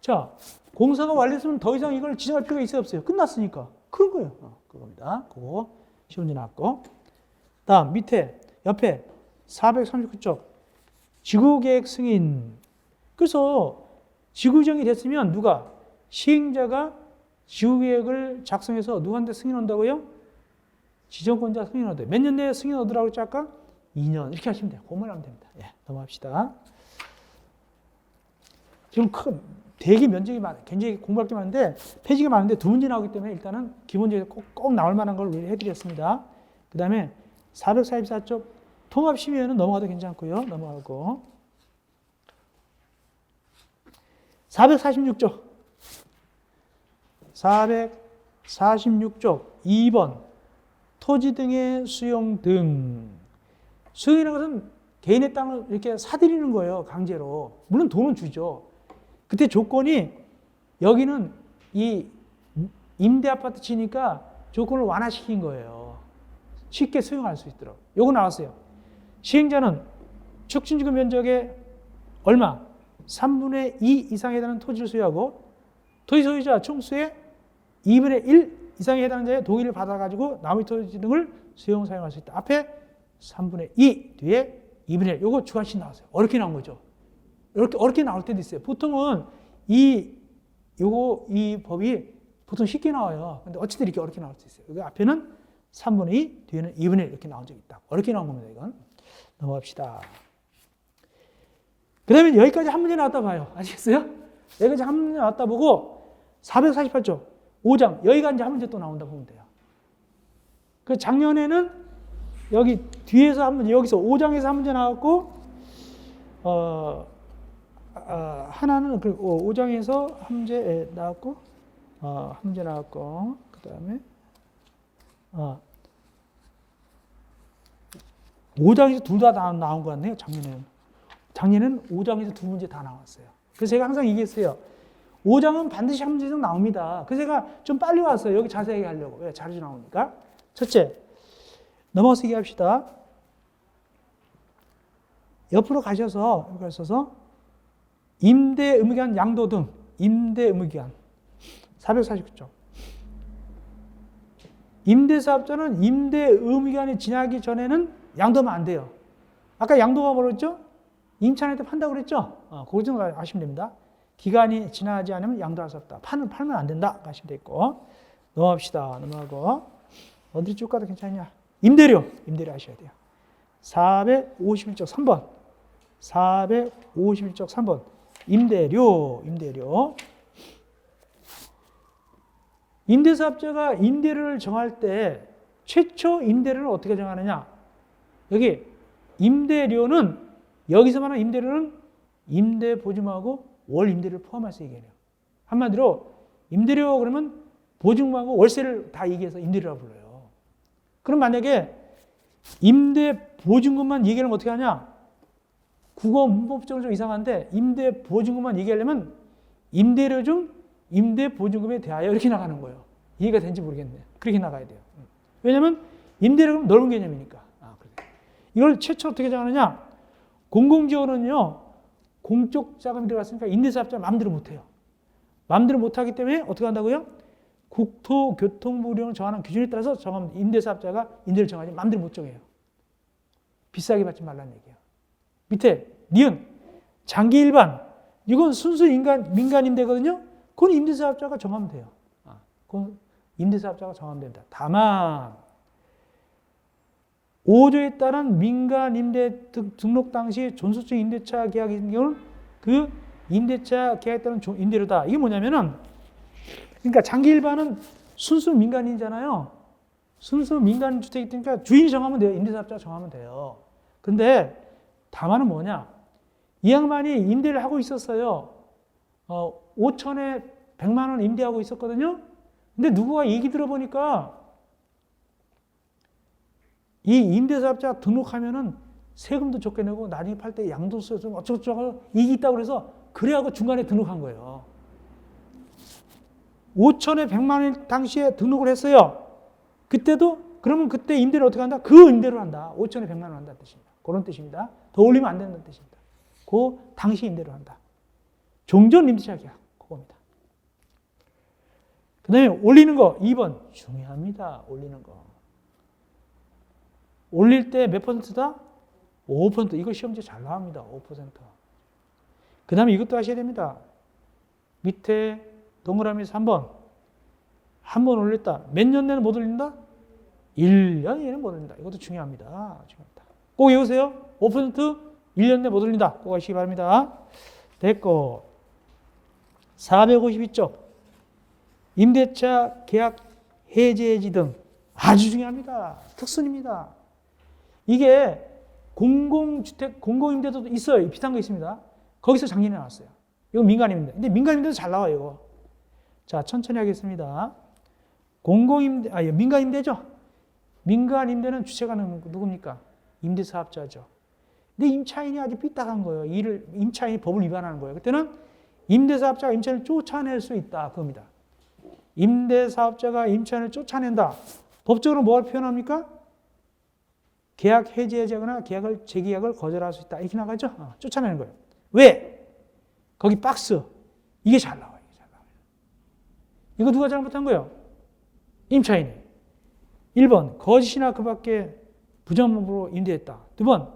자, 공사가 완료됐으면 더 이상 이걸 지정할 필요가 있어요 없어요? 끝났으니까. 그런 거예요. 그겁니다. 그거 시험 문제 나왔고 다음 밑에 옆에 439쪽 지구계획 승인. 그래서 지구지정이 됐으면 누가? 시행자가 지구계획을 작성해서 누구한테 승인한다고요? 지정권자 승인 얻어요. 몇 년 내에 승인 얻으라고 했죠 아까? 2년. 이렇게 하시면 돼요. 그것만 하면 됩니다. 예, 넘어갑시다. 지금 되게 면적이 굉장히 공부할 게 많은데 페이지가 많은데 두 문제 나오기 때문에 일단은 기본적으로 꼭 나올 만한 걸 해드렸습니다. 그 다음에 444쪽 통합 심의에는 넘어가도 괜찮고요. 넘어가고 446쪽 446쪽 2번 토지 등의 수용 등 수용이라는 것은 개인의 땅을 이렇게 사들이는 거예요. 강제로. 물론 돈은 주죠. 그때 조건이 여기는 이 임대 아파트 치니까 조건을 완화시킨 거예요. 쉽게 수용할 수 있도록. 요거 나왔어요. 시행자는 촉진지구 면적의 얼마? 3분의 2 이상에 해당하는 토지를 소유하고 토지 소유자 총수의 2분의 1 이상에 해당하는 자의 동의를 받아가지고 나머지 토지 등을 수용 사용할 수 있다. 앞에 3분의 2 뒤에 2분의 1. 요거 주관식 나왔어요. 어렵게 나온 거죠. 이렇게 어렵게 나올 때도 있어요. 보통은 이 법이 보통 쉽게 나와요. 근데 어쨌든 이렇게 어렵게 나올 수 있어요. 여기 앞에는 3분의 2, 뒤에는 2분의 1 이렇게 나온 적이 있다. 어렵게 나온 겁니다, 이건. 넘어갑시다. 그 다음에 여기까지 한 문제 나왔다 봐요. 아시겠어요? 여기까지 한 문제 나왔다 보고 448쪽 5장 여기가 이제 한 문제 또 나온다 보면 돼요. 그 작년에는 여기 뒤에서 한 문제, 여기서 5장에서 한 문제 나왔고 하나는 그 5장에서 한 문제 나왔고 한 문제 나왔고 그 다음에 5장에서 둘 다 나온 것 같네요. 작년에는 5장에서 두 문제 다 나왔어요. 그래서 제가 항상 얘기했어요. 5장은 반드시 한 문제 이상 나옵니다. 그래서 제가 좀 빨리 왔어요. 여기 자세하게 하려고. 왜? 자주 나오니까. 첫째, 넘어서 얘기합시다. 옆으로 가셔서 임대 의무기한 양도 등 임대 의무기한 449쪽. 임대사업자는 임대 의무기한이 지나기 전에는 양도하면 안 돼요. 아까 양도가 뭐랬죠? 임차인한테 판다고 그랬죠? 그거 좀 아시면 됩니다. 기간이 지나지 않으면 양도할 수 없다. 팔면 안 된다. 하시면 되겠고. 넘어갑시다. 넘어가고. 어디 쭉 가도 괜찮냐? 임대료 하셔야 돼요. 451쪽 3번. 451쪽 3번. 임대료. 임대사업자가 임대료를 정할 때 최초 임대료를 어떻게 정하느냐? 여기 임대료는 여기서 말하는 임대료는 임대 보증하고 월 임대료를 포함해서 얘기해요. 한마디로 임대료 그러면 보증하고 월세를 다 얘기해서 임대료라고 불러요. 그럼 만약에 임대 보증금만 얘기하면 어떻게 하냐? 국어 문법적으로 좀 이상한데 임대 보증금만 얘기하려면 임대료 중 임대 보증금에 대하여 이렇게 나가는 거예요. 이해가 되는지 모르겠네. 그렇게 나가야 돼요. 왜냐하면 임대료는 넓은 개념이니까. 이걸 최초 어떻게 정하느냐? 공공지원은요, 공적 자금이 들어갔으니까 임대사업자 마음대로 못해요. 마음대로 못하기 때문에 어떻게 한다고요? 국토교통부령을 정하는 기준에 따라서 정하면 임대사업자가 임대를 정하지 마음대로 못 정해요. 비싸게 받지 말라는 얘기예요. 밑에 니은 장기 일반 이건 순수 민간 임대거든요. 그건 임대사업자가 정하면 돼요. 그건 임대사업자가 정하면 됩니다. 다만 5조에 따른 민간 임대 등록 당시 존속증 임대차 계약인 경우는 그 임대차 계약에 따른 임대료다. 이게 뭐냐면은 그러니까 장기 일반은 순수 민간인이잖아요. 순수 민간 주택이 있으니까 주인이 정하면 돼요. 임대사업자가 정하면 돼요. 근데 다만은 뭐냐? 이 양반이 임대를 하고 있었어요. 5천에 100만 원 임대하고 있었거든요. 근데 누구가 얘기 들어보니까 이 임대사업자 등록하면은 세금도 적게 내고 나중에 팔 때 양도세 좀 어쩌고저쩌고 이익이 있다고 그래서 그래하고 중간에 등록한 거예요. 5천에 100만 원 당시에 등록을 했어요. 그때도 그러면 그때 임대를 어떻게 한다? 그 임대로 한다. 5천에 100만 원 한다는 뜻입니다. 그런 뜻입니다. 더 올리면 안 된다는 뜻입니다. 그 당시 임대로 한다. 종전 임대차 계약 그겁니다. 그 다음에 올리는 거 2번 중요합니다. 올리는 거. 올릴 때 몇 퍼센트다? 5%. 이거 시험지에 잘 나옵니다. 5%. 그 다음에 이것도 하셔야 됩니다. 밑에 동그라미 3번. 한 번 올렸다. 몇 년 내는 못 올린다? 1년 내는 못 올린다. 이것도 중요합니다. 중요합니다. 꼭 외우세요. 5% 1년 내 못 올린다. 꼭 하시기 바랍니다. 됐고. 452쪽 임대차 계약 해제해지 등 아주 중요합니다. 특순입니다. 이게 공공주택, 공공임대도 있어요. 비슷한 거 있습니다. 거기서 작년에 나왔어요. 이거 민간임대. 근데 민간임대도 잘 나와요, 이거. 자, 천천히 하겠습니다. 민간임대죠? 민간임대는 주체가 누굽니까? 임대사업자죠. 근데 임차인이 아주 삐딱한 거예요. 임차인이 법을 위반하는 거예요. 그때는 임대사업자가 임차인을 쫓아낼 수 있다. 그겁니다. 임대사업자가 임차인을 쫓아낸다. 법적으로 뭐가 표현합니까? 계약 해지하거나 계약을 재계약을 거절할 수 있다. 이렇게 나가죠? 쫓아내는 거예요. 왜? 거기 박스. 이게 잘 나와요. 이거 누가 잘못한 거예요? 임차인이. 1번, 거짓이나 그 밖에 부정범으로 임대했다. 2번,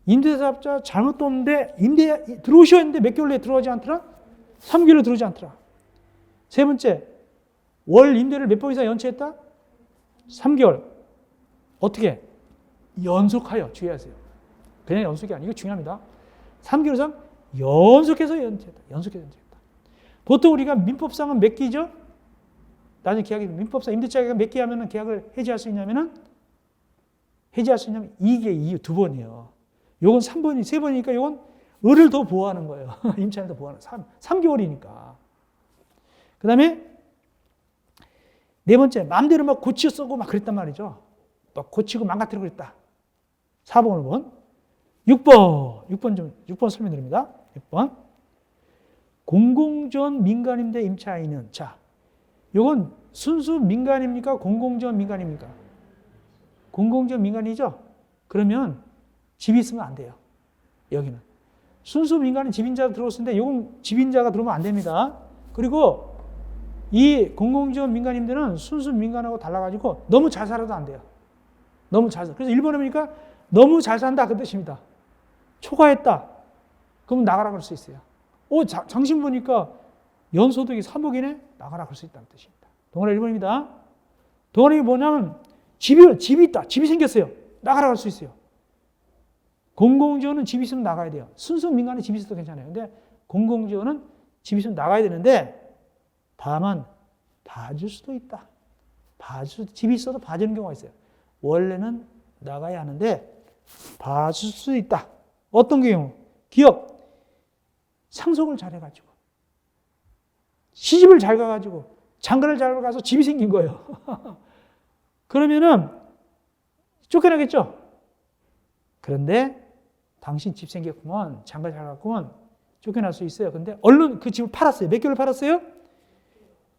임대사업자 잘못도 없는데 임대 들어오셔야 했는데 몇 개월 내에 들어오지 않더라? 3개월에 들어오지 않더라. 3번째, 월 임대를 몇 번 이상 연체했다? 3개월. 어떻게? 연속하여 주의하세요. 그냥 연속이 아니고 중요합니다. 3개월 이상 연속해서 연체했다. 연속해서 연체했다. 보통 우리가 민법상은 몇 기죠? 나중에 계약이 민법상 임대차 계약 몇 개 하면 계약을 해지할 수 있냐면은 해지할 수 있냐면 2개, 2번이에요. 요건 3번이 3번이니까 요건 을을 더 보호하는 거예요. 임차인을 더 보호하는 3개월이니까. 그 다음에 4번째, 마음대로 막 고치고 쓰고 막 그랬단 말이죠. 막 고치고 망가뜨리고 그랬다. 4번, 5번. 6번 설명드립니다. 6번. 공공지원 민간임대 임차인은, 자, 요건 순수 민간입니까? 공공지원 민간입니까? 공공지원 민간이죠? 그러면 집이 있으면 안 돼요. 여기는. 순수 민간은 집인자가 들어왔는데 요건 집인자가 들어오면 안 됩니다. 그리고 이 공공지원 민간임대는 순수 민간하고 달라가지고 너무 잘 살아도 안 돼요. 너무 잘 살아. 그래서 일본에 보니까 너무 잘 산다 그 뜻입니다. 초과했다. 그러면 나가라 그럴 수 있어요. 장신 보니까 연소득이 3억이네? 나가라 그럴 수 있다는 뜻입니다. 동아리 1번입니다. 동아리 뭐냐면 집이 있다. 집이 생겼어요. 나가라 그럴 수 있어요. 공공지원은 집이 있으면 나가야 돼요. 순수 민간은 집이 있어도 괜찮아요. 근데 공공지원은 집이 있으면 나가야 되는데 다만 봐줄 수도 있다. 집이 있어도 봐주는 경우가 있어요. 원래는 나가야 하는데 봐줄 수 있다. 어떤 경우? 기업 상속을 잘해가지고 시집을 잘 가가지고 장가를 잘 가서 집이 생긴 거예요. 그러면은 쫓겨나겠죠? 그런데 당신 집 생겼구먼, 장가 잘 갔구먼, 쫓겨날 수 있어요. 근데 얼른 그 집을 팔았어요. 몇 개월 팔았어요?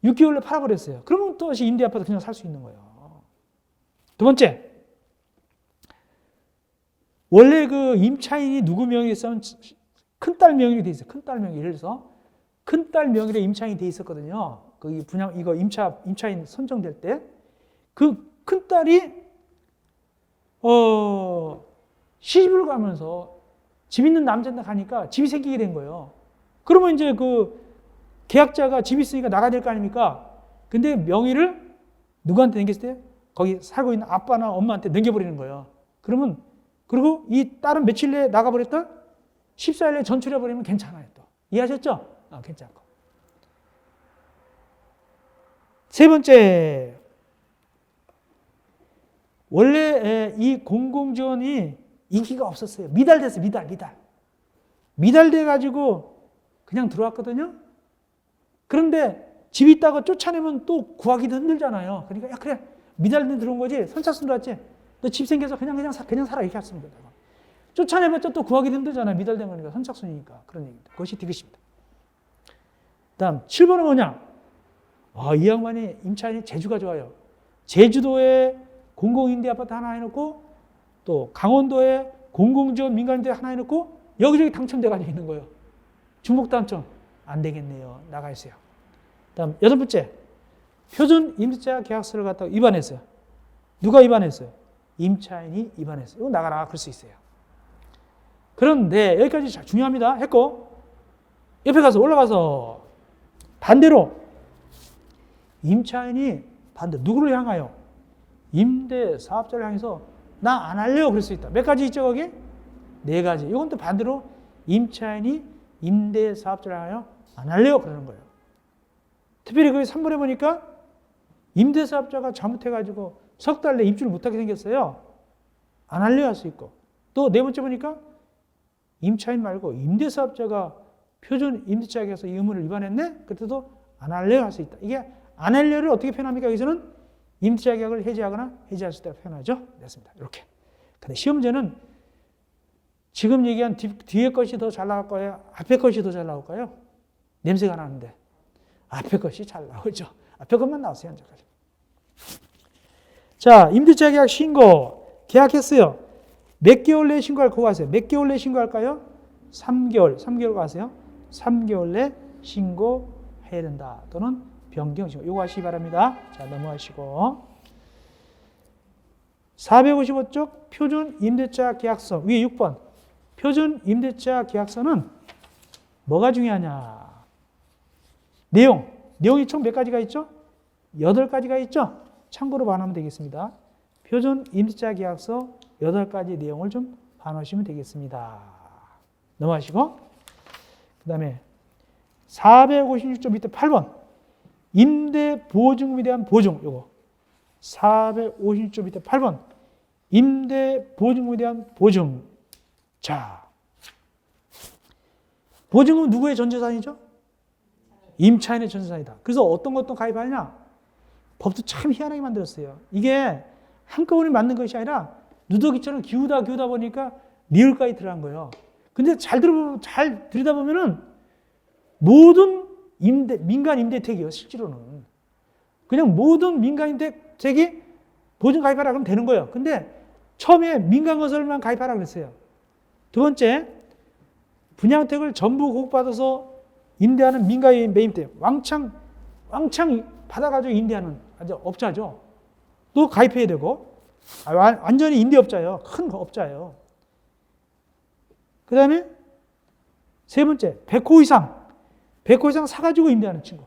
6개월로 팔아버렸어요. 그러면 또 다시 임대 아파트 그냥 살 수 있는 거예요. 2번째, 원래 그 임차인이 누구 명의에 있으면 큰딸 명의로 돼 있어요. 큰딸 명의. 예를 들어서 큰딸 명의로 임차인이 돼 있었거든요. 그 분양 이거 임차인 선정될 때 그 큰딸이 시집을 가면서 집 있는 남자한테 가니까 집이 생기게 된 거예요. 그러면 이제 그 계약자가 집 있으니까 나가야 될 거 아닙니까? 근데 명의를 누구한테 넘겼을 때? 거기 살고 있는 아빠나 엄마한테 넘겨버리는 거예요. 그리고 이 딸은 며칠 내에 나가버렸다? 14일 내에 전출해버리면 괜찮아요. 또. 이해하셨죠? 괜찮고. 3번째, 원래 이 공공지원이 인기가 없었어요. 미달됐어요. 미달돼가지고 그냥 들어왔거든요. 그런데 집이 있다가 쫓아내면 또 구하기도 힘들잖아요. 그러니까 그래 미달돼 들어온 거지. 선착순 들어왔지. 너 집 생겨서 그냥 살아 이렇게 했습니다. 쫓아내면 또 구하기도 힘들잖아요. 미달된 거니까 선착순이니까 그런 얘기입니다. 그것이 디귿입니다. 다음 7번은 뭐냐? 이 양반이 임차인이 제주가 좋아요. 제주도에 공공임대 아파트 하나 해놓고 또 강원도에 공공지원 민간임대 하나 해놓고 여기저기 당첨돼가지고 있는 거예요. 중복 당첨 안 되겠네요. 나가 있어요. 다음 8번째, 표준 임대차 계약서를 갖다가 위반했어요. 누가 위반했어요? 임차인이 위반했어요. 이거 나가라 그럴 수 있어요. 그런데 여기까지 중요합니다. 했고 옆에 가서 올라가서 반대로 임차인이 누구를 향하여? 임대 사업자를 향해서 나 안 할래요 그럴 수 있다. 몇 가지 있죠 거기? 4가지. 이건 또 반대로 임차인이 임대 사업자를 향하여 안 할래요. 그러는 거예요. 특별히 그 3번에 보니까 임대사업자가 잘못해가지고 석 달 내 입주를 못하게 생겼어요. 안 할래요 할 수 있고. 또 네 번째 보니까 임차인 말고 임대사업자가 표준 임대차 계약서 이 의무를 위반했네? 그때도 안 할래요 할 수 있다. 이게 안 할래요를 어떻게 표현합니까? 여기서는 임대차 계약을 해지하거나 해지할 수 있다고 표현하죠. 됐습니다. 이렇게. 근데 시험 문제는 지금 얘기한 뒤에 것이 더 잘 나올까요? 앞에 것이 더 잘 나올까요? 냄새가 나는데 앞에 것이 잘 나오죠. 앞에 것만 나왔어요. 현재까지. 자, 임대차 계약 신고 계약했어요. 몇 개월 내에 신고할 거 하세요? 몇 개월 내에 신고할까요? 3개월. 3개월 가세요. 3개월 내 신고해야 된다. 또는 변경 신고. 요거 하시기 바랍니다. 자, 넘어가시고. 455쪽 표준 임대차 계약서 위에 6번. 표준 임대차 계약서는 뭐가 중요하냐? 내용이 총 몇 가지가 있죠? 8가지가 있죠? 참고로 반하면 되겠습니다. 표준 임대차 계약서 8가지 내용을 좀 반하시면 되겠습니다. 넘어가시고 그 다음에 456조 밑에 8번 임대 보증금에 대한 보증 요거 456조 밑에 8번 임대 보증금에 대한 보증. 자, 보증금은 누구의 전재산이죠? 임차인의 전재산이다. 그래서 어떤 것도 가입하느냐? 법도 참 희한하게 만들었어요. 이게 한꺼번에 만든 것이 아니라 누더기처럼 기우다 보니까 리을까지 들어간 거예요. 근데 잘 들여다보면은 모든 민간 임대택이에요, 실제로는. 그냥 모든 민간 임대택이 보증 가입하라 그러면 되는 거예요. 근데 처음에 민간건설만 가입하라 그랬어요. 두 번째, 분양택을 전부 공급받아서 임대하는 민간 매입택, 왕창 받아가지고 임대하는 업자죠. 또 가입해야 되고, 완전히 임대업자예요. 큰 업자예요. 그 다음에 세 번째, 100호 이상 사가지고 임대하는 친구.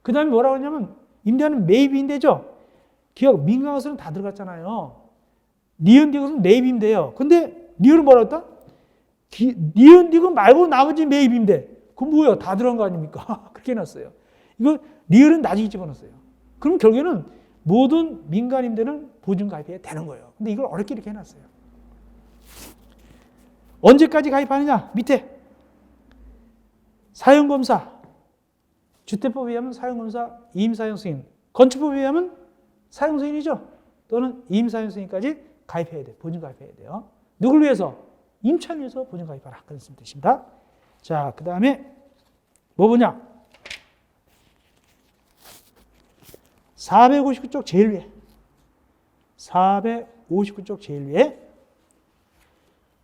그 다음에 뭐라고 하냐면, 임대하는 매입임대죠. 기억, 민간건설은 다 들어갔잖아요. 니은디귿은 매입임대예요. 근데 니은은 뭐라고 했다? 니은디귿 말고 나머지 매입임대. 그건 뭐예요? 다 들어간 거 아닙니까? 그렇게 해놨어요. 이거 리을은 나중에 집어넣었어요. 그럼 결국에는 모든 민간임대는 보증 가입해야 되는 거예요. 근데 이걸 어렵게 이렇게 해놨어요. 언제까지 가입하느냐? 밑에 사용검사, 주택법에 의하면 사용검사, 임사용승인, 건축법에 의하면 사용승인이죠. 또는 임사용승인까지 가입해야 돼. 보증 가입해야 돼요. 누굴 위해서? 임차인 위해서 보증 가입하라. 그런 뜻입니다. 자, 그 다음에 뭐 보냐? 459쪽 제일 위에. 459쪽 제일 위에.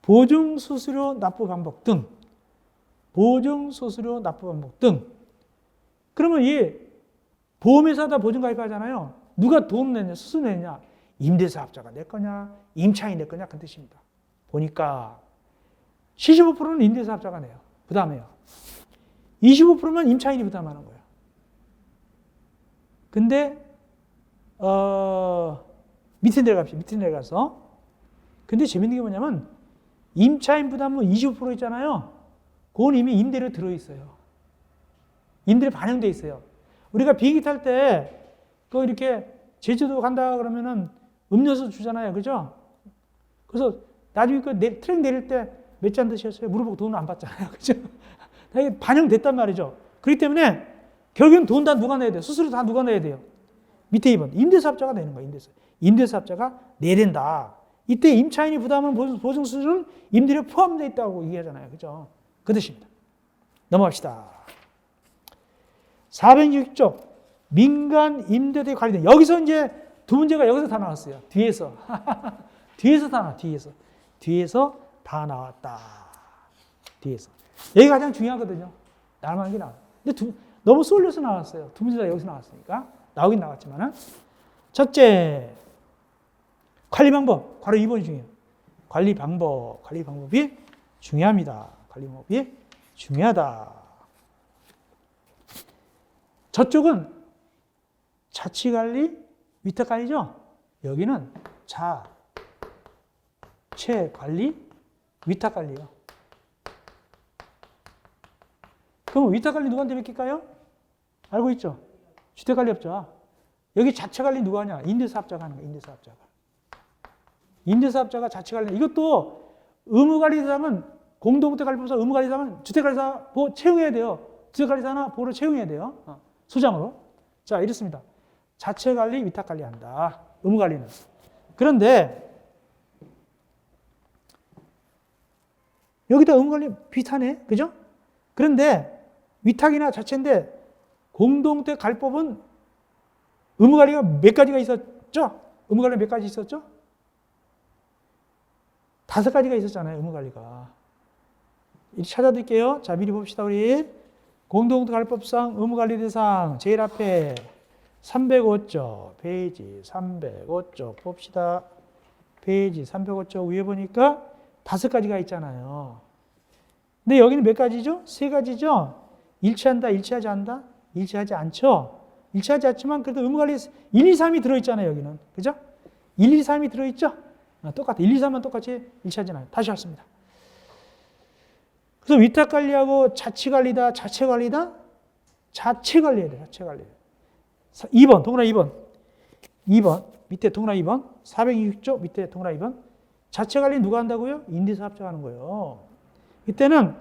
보증수수료 납부 방법 등. 보증수수료 납부 방법 등. 그러면 이 보험회사다 보증 가입하잖아요. 누가 돈 내냐, 수수 내냐? 임대사업자가 낼 거냐, 임차인이 낼 거냐, 그 뜻입니다. 보니까 75%는 임대사업자가 내요. 부담해요. 25%만 임차인이 부담하는 거예요. 근데 밑에 내려갑시다. 밑에 내려가서. 근데 재밌는 게 뭐냐면 임차인 부담은 25% 있잖아요. 그건 이미 임대료 들어있어요. 임대료 반영돼 있어요. 우리가 비행기 탈 때 그 이렇게 제주도 간다 그러면은 음료수 주잖아요. 그죠? 그래서 나중에 그 트랙 내릴 때 몇 잔 드셨어요? 물어보고 돈은 안 받잖아요. 그죠? 다 반영됐단 말이죠. 그렇기 때문에 결국엔 돈 다 누가 내야 돼요? 수수료 다 누가 내야 돼요? 밑에 2번. 임대사업자가 내는 거예요. 임대사업자가 내야 된다. 이때 임차인이 부담하는 보증수수료는 임대료 포함되어 있다고 얘기하잖아요. 그죠? 그 뜻입니다. 넘어갑시다. 406쪽. 민간 임대택 관리된. 여기서 이제 두 문제가 여기서 다 나왔어요. 뒤에서. 뒤에서 다 나와. 뒤에서 다 나왔다. 뒤에서. 여기가 가장 중요하거든요. 나만 게 나와요. 근데 너무 쏠려서 나왔어요. 두 문제 다 여기서 나왔으니까. 나오긴 나왔지만은. 첫째. 관리 방법. 바로 2번이 중요해요. 관리 방법이 중요합니다. 관리 방법이 중요하다. 저쪽은 자치관리, 위탁관리죠. 여기는 자체관리, 위탁관리요. 그럼 위탁관리 누구한테 맡길까요? 알고 있죠? 주택관리업자. 여기 자체관리 누가 하냐? 임대사업자가 하는 거야, 임대사업자가. 임대사업자가 자체관리. 이것도 의무관리사항은 공동주택관리법상 의무관리사항은 주택관리사 보호 채용해야 돼요. 주택관리사나 보호를 채용해야 돼요. 소장으로. 자, 이렇습니다. 자체관리, 위탁관리한다. 의무관리는. 그런데 여기다 의무관리 비슷하네. 그죠? 그런데 위탁이나 자체인데 공동주택관리법은 의무관리가 몇 가지가 있었죠? 의무관리 몇 가지 있었죠? 5가지가 있었잖아요. 의무관리가. 찾아드릴게요. 자, 미리 봅시다. 우리 공동주택관리법상 의무관리 대상 제일 앞에 305쪽 페이지 305쪽 봅시다. 페이지 305쪽 위에 보니까 5가지가 있잖아요. 근데 여기는 몇 가지죠? 3가지죠? 일치한다, 일치하지 않는다? 일치하지 않죠? 일치하지 않지만 그래도 의무관리 1, 2, 3이 들어있잖아요. 여기는. 그죠? 1, 2, 3이 들어있죠? 똑같아. 1, 2, 3은 똑같이 일치하지 않아요. 다시 왔습니다. 그래서 위탁관리하고 자치관리다, 자체관리다? 자체관리해야 돼, 자체관리. 2번, 동그라미 2번. 2번, 밑에 동그라미 2번. 426조 밑에 동그라미 2번. 자체관리 누가 한다고요? 임대사업자가 하는 거예요. 이때는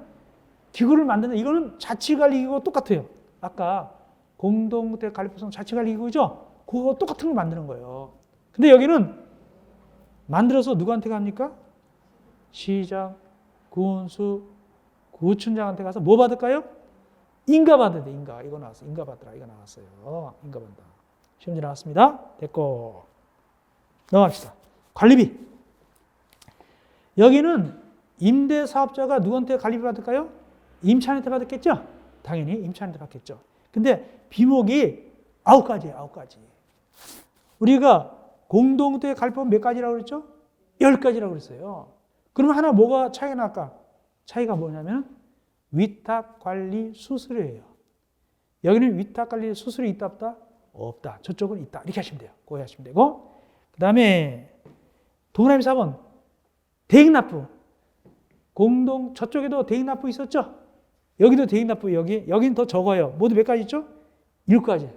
기구를 만드는, 이거는 자치관리기구 똑같아요. 아까 공동주택관리법상 자치관리기구죠? 그거 똑같은 걸 만드는 거예요. 근데 여기는 만들어서 누구한테 갑니까? 시장, 군수, 구청장한테 가서 뭐 받을까요? 인가 받아야 돼, 인가. 이거 나왔어. 인가 받으라. 이거 나왔어요. 인가 받다. 시험지 나왔습니다. 됐고. 넘어갑시다. 관리비. 여기는 임대사업자가 누구한테 관리비 받을까요? 임차인한테 받았겠죠? 당연히 임차인한테 받겠죠. 근데 비목이 9가지예요. 9가지. 우리가 공동주택관리법 몇 가지라고 그랬죠? 10가지라고 그랬어요. 그러면 하나 뭐가 차이가 날까? 차이가 뭐냐면 위탁관리 수수료예요. 여기는 위탁관리 수수료 있다 없다? 없다. 저쪽은 있다. 이렇게 하시면 돼요. 그거 하시면 되고. 그 다음에 동그라미 4번 대익납부. 저쪽에도 대익납부 있었죠? 여기도 대익납부 여기는 더 적어요. 모두 몇 가지 있죠? 7가지.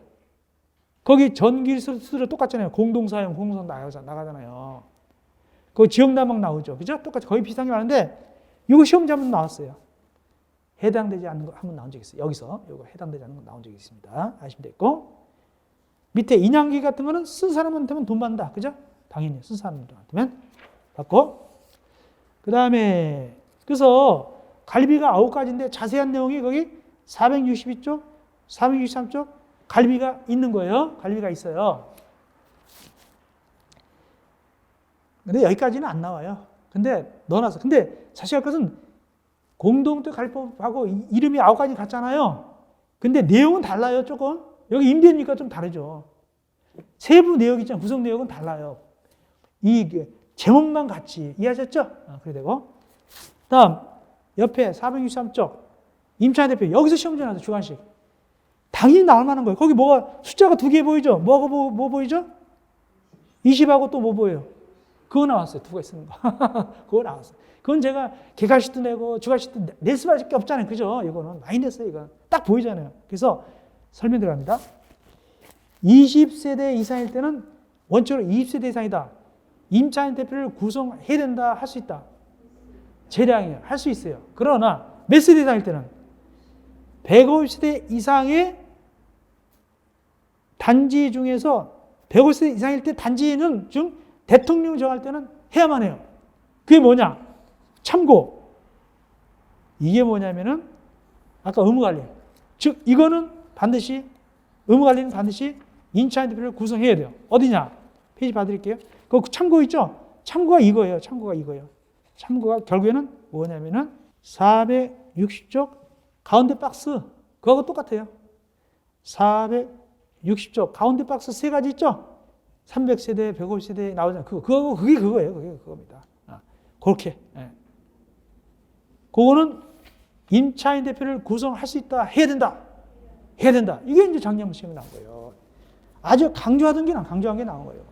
거기 전기 수수료 똑같잖아요. 공동사용, 공동사용 나가잖아요. 그 지역난방 나오죠. 그죠? 똑같이 거의 비슷한 게 많은데 이거 시험지 한번 나왔어요. 해당되지 않는 거 한번 나온 적이 있어요. 여기서 이거 해당되지 않는 거 나온 적이 있습니다. 아시면 됐고. 밑에 인양기 같은 거는 쓴 사람한테만 돈 받는다. 그죠? 당연히 쓴 사람한테만 받고. 그 다음에 그래서 관리비가 9가지인데 자세한 내용이 거기 462쪽, 463쪽 관리비가 있는 거예요. 관리비가 있어요. 근데 여기까지는 안 나와요. 근데 넣어놨어. 근데 사실 할 것은 공동주택관리법하고 이름이 9가지 같잖아요. 근데 내용은 달라요, 조금. 여기 임대니까 좀 다르죠. 세부 내용 있잖아요. 구성 내용은 달라요. 이 제목만 같이 이해하셨죠? 그래 되고. 다음 옆에 463쪽 임차인 대표 여기서 시험 전화서 주관식 당연히 나올 만한 거예요. 거기 뭐가 숫자가 2개 보이죠? 뭐 보이죠? 20하고 또 뭐 보여요? 그거 나왔어요. 2개 쓰는 거. 그거 나왔어요. 그건 제가 개가시도 내고 주가시도 낼 수밖에 없잖아요. 그죠? 이거는 많이 냈어요. 이건 딱 보이잖아요. 그래서 설명 들어갑니다. 20세대 이상일 때는 원칙으로 20세대 이상이다. 임차인 대표를 구성해야 된다. 할 수 있다. 재량이에요. 할 수 있어요. 그러나 몇 세대 이상일 때는 150세대 이상의 단지 중에서 150세대 이상일 때 단지는 중 대통령 정할 때는 해야만 해요. 그게 뭐냐? 참고. 이게 뭐냐면은 아까 의무관리. 즉 이거는 반드시 의무관리는 반드시 임차인 대표를 구성해야 돼요. 어디냐? 페이지 봐드릴게요. 그 참고 있죠? 참고가 이거예요. 참고가 이거예요. 참고가 결국에는 뭐냐면은 460쪽 가운데 박스 그거하고 똑같아요. 460쪽 가운데 박스 3가지 있죠? 300세대, 150세대 나오잖아요. 그게 그거예요. 그게 그겁니다. 그렇게. 예. 그거는 임차인 대표를 구성할 수 있다. 해야 된다. 해야 된다. 이게 이제 작년 시험에 나온 거예요. 아주 강조한 게 나온 거예요.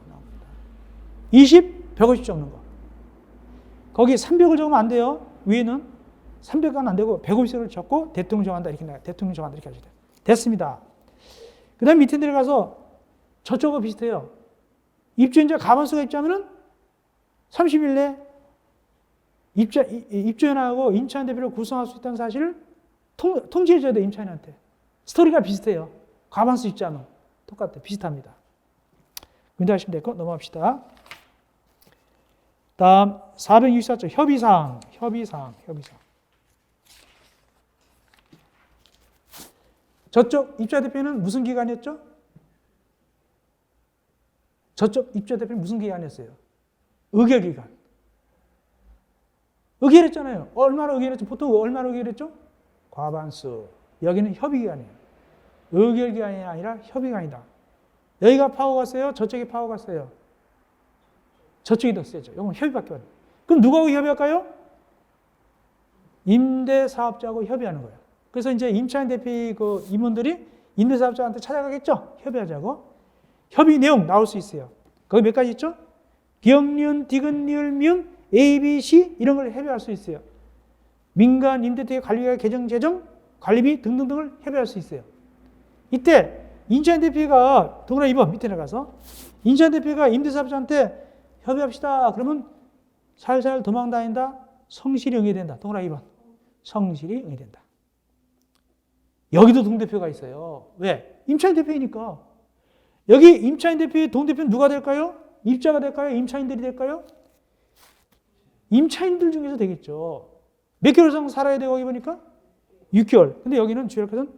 20, 150 적는 거. 거기 300을 적으면 안 돼요. 위에는 300은 안 되고 150석을 적고 대통령 정한다 이렇게 나와요. 대통령 정한다 이렇게 하셔야 돼요. 됐습니다. 그 다음 밑에 내려가서 저쪽과 비슷해요. 입주인자 과반수가 입주하면은 30일 내 입주인하고 임차인 대표를 구성할 수 있다는 사실을 통지해줘야 돼요. 임차인한테. 스토리가 비슷해요. 과반수 입주하면 똑같아요. 비슷합니다. 문제하시면 되고 넘어갑시다. 다음 464조 협의사항. 저쪽 입주자 대표는 무슨 기관이었죠? 저쪽 입주자 대표는 무슨 기관이었어요? 의결기관. 의결했잖아요. 얼마나 의결했죠? 보통 얼마나 의결했죠? 과반수. 여기는 협의기관이에요. 의결기관이 아니라 협의기관이다. 여기가 파워가 세요? 저쪽이 파워가 세요? 저쪽이 더 세죠. 이건 협의밖에 없어요. 그럼 누구하고 협의할까요? 임대사업자하고 협의하는 거예요. 그래서 이제 임차인 대표 그 임원들이 임대사업자한테 찾아가겠죠? 협의하자고. 협의 내용 나올 수 있어요. 거기 몇 가지 있죠? 비역니은, 디귿, 니을, 미음, A, B, C 이런 걸 협의할 수 있어요. 민간 임대택 관리가 개정, 재정, 관리비 등등등을 협의할 수 있어요. 이때 임차인 대표가 동그라미 2번 밑에 나가서 임차인 대표가 임대사업자한테 협의합시다. 그러면 살살 도망다닌다. 성실히 응해된다. 동그라미 2번. 성실히 응해된다. 여기도 동대표가 있어요. 왜? 임차인 대표이니까. 여기 임차인 대표의 동대표는 누가 될까요? 입자가 될까요? 임차인들이 될까요? 임차인들 중에서 되겠죠. 몇 개월 이상 살아야 돼요? 거기 보니까? 6개월. 근데 여기는 주역에서는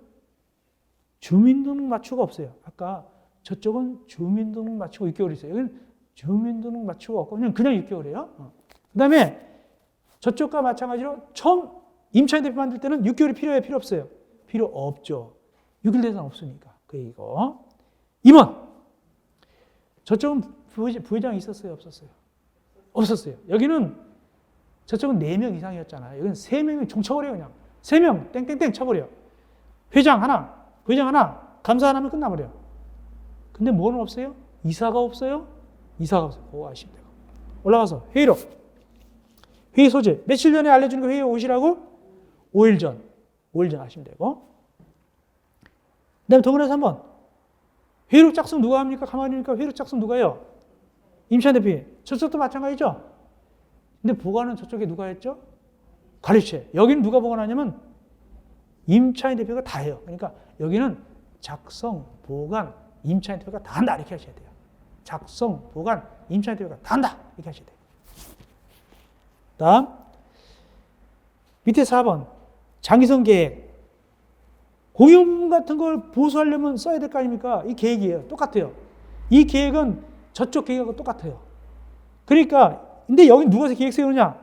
주민등록 맞추가 없어요. 아까 저쪽은 주민등록 맞추고 6개월 있어요. 여기는 주민등록 맞추가 없고 그냥 6개월이에요. 그 다음에 저쪽과 마찬가지로 처음 임차인 대표 만들 때는 6개월이 필요해요? 필요 없어요? 필요 없죠. 6일 대상 없으니까. 그 이거. 2번. 저쪽은 부회장이 있었어요? 없었어요? 없었어요. 여기는 저쪽은 4명 이상이었잖아요. 여기는 3명이 종 쳐버려요. 그냥. 3명 땡땡땡 쳐버려요. 회장 하나, 부회장 하나, 감사 하나 하면 끝나버려요. 근데 뭐는 없어요? 이사가 없어요? 이사가 없어요. 그거 아시면 돼요. 올라가서 회의록. 회의 소재. 며칠 전에 알려준 거 회의에 오시라고? 5일 전. 5일 전 하시면 되고. 그 다음에 동그라미 3번. 회의록 작성 누가 합니까? 가만히니까 회의록 작성 누가 해요? 임차인 대표. 저쪽도 마찬가지죠? 근데 보관은 저쪽에 누가 했죠? 관리체. 여기는 누가 보관하냐면 임차인 대표가 다 해요. 그러니까 여기는 작성, 보관, 임차인 대표가 다 한다. 이렇게 하셔야 돼요. 작성, 보관, 임차인 대표가 다 한다. 이렇게 하셔야 돼요. 다음 밑에 4번. 장기성 계획. 공용 같은 걸 보수하려면 써야 될 거 아닙니까? 이 계획이에요. 똑같아요. 이 계획은 저쪽 계획하고 똑같아요. 그러니까 근데 여기 누가 계획 세우느냐?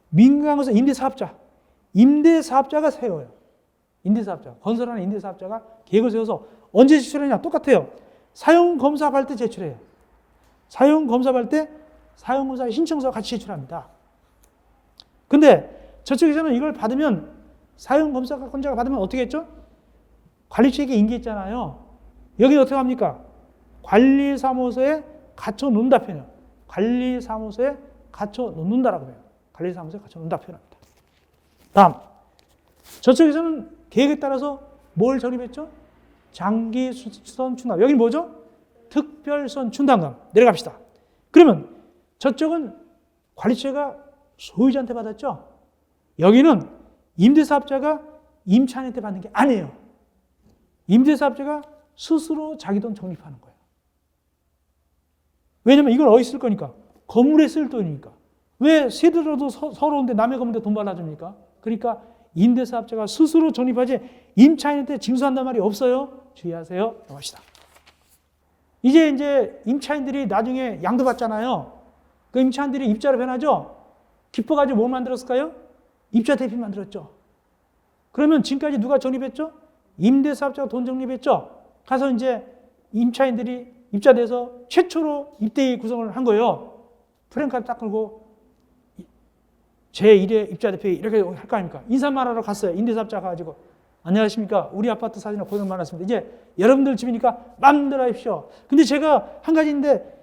민간에서 임대사업자. 임대사업자가 세워요. 임대사업자. 건설하는 임대사업자가 계획을 세워서 언제 제출하냐? 똑같아요. 사용검사 받을 때 제출해요. 사용검사 받을 때 사용검사 신청서 같이 제출합니다. 근데 저쪽에서는 이걸 받으면 사용검사권자가 받으면 어떻게 했죠? 관리처에게 인계했잖아요. 여기는 어떻게 합니까? 관리사무소에 갖춰놓는다 표현해요. 관리사무소에 갖춰놓는다라고 해요. 관리사무소에 갖춰놓는다 표현합니다. 다음. 저쪽에서는 계획에 따라서 뭘 적립했죠? 장기선 충당. 여기는 뭐죠? 특별선 충당금. 내려갑시다. 그러면 저쪽은 관리처가 소유자한테 받았죠? 여기는 임대사업자가 임차인한테 받는 게 아니에요. 임대사업자가 스스로 자기 돈 적립하는 거예요. 왜냐면 이걸 어디 쓸 거니까? 건물에 쓸 돈이니까. 왜 세대로도 서러운데 남의 건물에 돈 발라줍니까? 그러니까 임대사업자가 스스로 적립하지 임차인한테 징수한단 말이 없어요. 주의하세요. 넘어갑시다. 이제 임차인들이 나중에 양도 받잖아요. 그 임차인들이 입자로 변하죠? 기뻐가지고 뭐 만들었을까요? 입자 대표 만들었죠. 그러면 지금까지 누가 적립했죠? 임대사업자가 돈 적립했죠? 가서 이제 임차인들이 입자돼서 최초로 입대의 구성을 한 거예요. 프랭카드 딱 걸고 제1회 입자대표 이렇게 할 거 아닙니까? 인사만 하러 갔어요. 임대사업자 가가지고 안녕하십니까? 우리 아파트 사진에 고생 많았습니다. 이제 여러분들 집이니까 마음대로 하십시오. 근데 제가 한 가지인데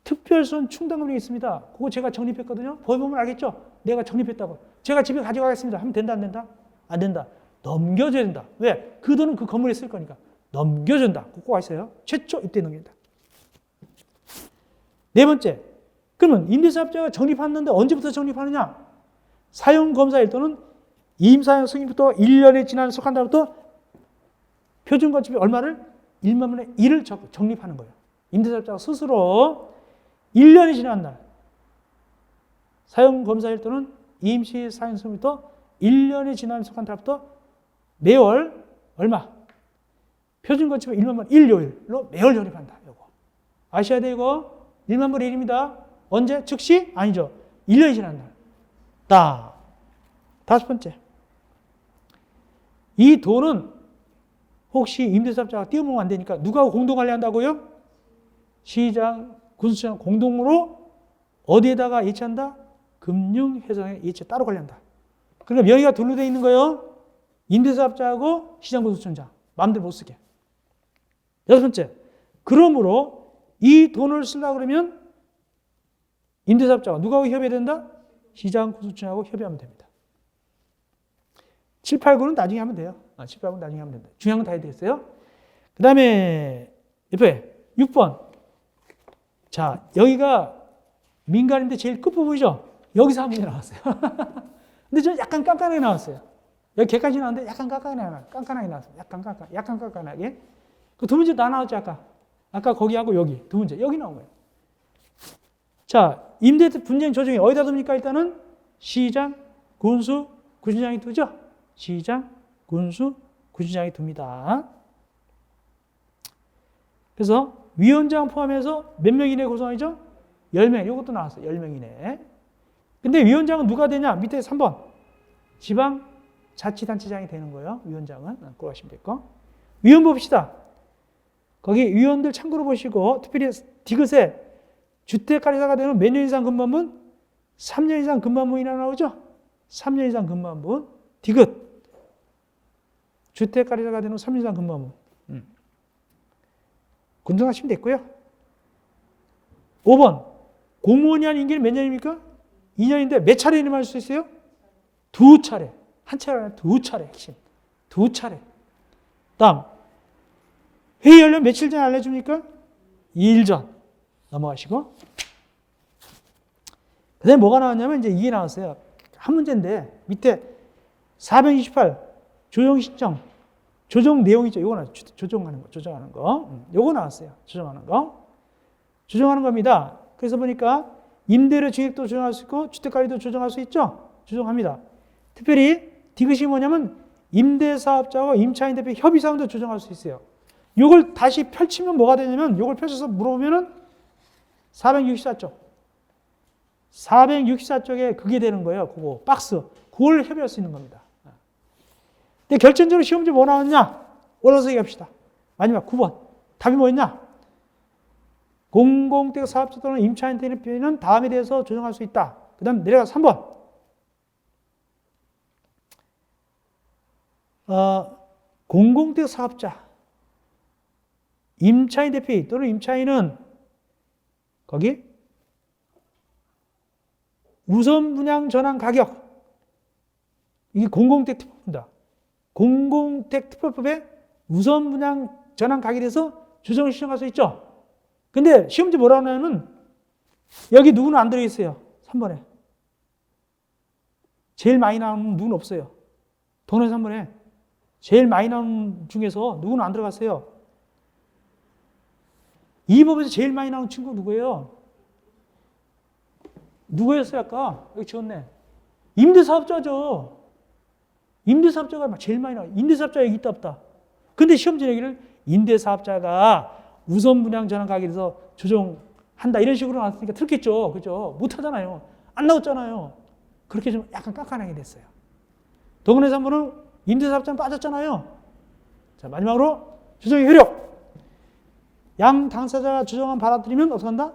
특별손 충당금이 있습니다. 그거 제가 적립했거든요. 법에 보면 알겠죠? 내가 적립했다고. 제가 집에 가져가겠습니다. 하면 된다, 안 된다? 안 된다. 넘겨줘야 된다. 왜? 그 돈은 그 건물에 쓸 거니까. 넘겨준다. 그거 있어요. 최초 입대 넘긴다. 네 번째. 그러면 임대사업자가 적립하는데 언제부터 적립하느냐? 사용검사일 또는 임사용 승인부터 1년이 지난 속한 달부터 표준건축비 얼마를? 1만 분의 1을 적립하는 거예요. 임대사업자가 스스로 1년이 지난 날 사용검사일 또는 임시 사용 승인부터 1년이 지난 속한 달부터 매월 얼마? 표준건축비 1만 분의 1 요일로 매월 적립한다. 요거 아셔야 돼. 이거 1만 분의 1입니다. 언제? 즉시? 아니죠. 1년이 지난 날. 다섯 번째. 이 돈은 혹시 임대사업자가 띄어보면 안 되니까 누가 공동관리한다고요? 시장, 군수장 공동으로 어디에다가 예치한다? 금융회사에 예치 따로 관리한다. 그러니까 명의가 둘로 되어 있는 거예요. 임대사업자하고 시장군수청장. 마음대로 못 쓰게. 여섯 번째. 그러므로 이 돈을 쓰려고 그러면 임대사업자가 누구하고 협의해야 된다? 시장군수청장하고 협의하면 됩니다. 7, 8, 9는 나중에 하면 돼요. 7, 8, 9는 나중에 하면 된다. 중요한 건 다 해드렸어요. 그 다음에 옆에 6번. 자, 여기가 민간인데 제일 끝부분이죠. 여기서 한 문제 나왔어요. 근데 저 약간 깐깐하게 나왔어요. 여기 개까지 나왔는데 약간 깐깐하게 나왔어요. 약간 깐깐하게. 그 두 문제 다 나왔죠, 아까. 아까 거기하고 여기. 두 문제. 여기 나온 거예요. 자, 임대 분쟁 조정이 어디다 둡니까? 일단은 시장, 군수, 구청장이 두죠? 시장, 군수, 구청장이 둡니다. 그래서 위원장 포함해서 몇 명 이내 구성이죠? 10명. 이것도 나왔어요. 10명 이내. 근데 위원장은 누가 되냐? 밑에 3번. 지방자치단체장이 되는 거예요. 위원장은. 그거 하시면 됐고. 위원 봅시다. 거기 위원들 참고로 보시고 특별히 디귿에 주택관리사가 되는 몇 년 이상 근무한 3년 이상 근무한 분이나 나오죠? 3년 이상 근무한 분. 디귿. 주택관리사가 되는 3년 이상 근무한 분. 군등하시면 됐고요. 5번. 공무원이 한 임기는 몇 년입니까? 2년인데 몇 차례 임할 수 있어요? 2차례. 한 차례 아니라 2차례. 핵심. 2차례. 다음. 회의 열면 며칠 전에 알려줍니까? 2일 전. 넘어가시고. 그 다음에 뭐가 나왔냐면 이제 이게 나왔어요. 한 문제인데 밑에 428 조정 신청. 조정 내용이죠. 요거 나왔어요. 조정하는 거. 요거 나왔어요. 조정하는 거. 조정하는 겁니다. 그래서 보니까 임대료 증액도 조정할 수 있고 주택관리도 조정할 수 있죠. 조정합니다. 특별히 디귿이 뭐냐면 임대사업자와 임차인 대표 협의사항도 조정할 수 있어요. 요걸 다시 펼치면 뭐가 되냐면 요걸 펼쳐서 물어보면은 464쪽. 464쪽에 그게 되는 거예요. 그거 박스. 그걸 협의할 수 있는 겁니다. 근데 결정적으로 시험지 뭐 나왔냐? 올라서 얘기합시다. 마지막 9번. 답이 뭐였냐? 공공택 사업자 또는 임차인 대표는 다음에 대해서 조정할 수 있다. 그 다음 내려가 3번. 공공택 사업자. 임차인 대표 또는 임차인은 거기 우선 분양 전환 가격. 이게 공공택 특별법입니다. 공공택 특별법에 우선 분양 전환 가격에 대해서 조정을 신청할 수 있죠. 근데 시험지 뭐라고 하냐면 여기 누구는 안 들어있어요. 3번에. 제일 많이 나오는 누구는 없어요. 동네 3번에. 제일 많이 나오는 중에서 누구는 안 들어갔어요. 이 법에서 제일 많이 나오는 친구 누구예요? 누구였어요 아까? 여기 지웠네. 임대사업자죠. 임대사업자가 제일 많이 나와요. 임대사업자 얘기 있다 없다. 근데 시험지 얘기를 임대사업자가 우선 분양 전환 가격에 대해서 조정한다 이런 식으로 나왔으니까 틀겠죠. 그죠? 못하잖아요. 안 나왔잖아요. 그렇게 좀 약간 깐깐하게 됐어요. 동네 3번은 임대사업자는 빠졌잖아요. 자, 마지막으로 조정의 효력. 양 당사자가 조정안 받아들이면 어떻게 한다?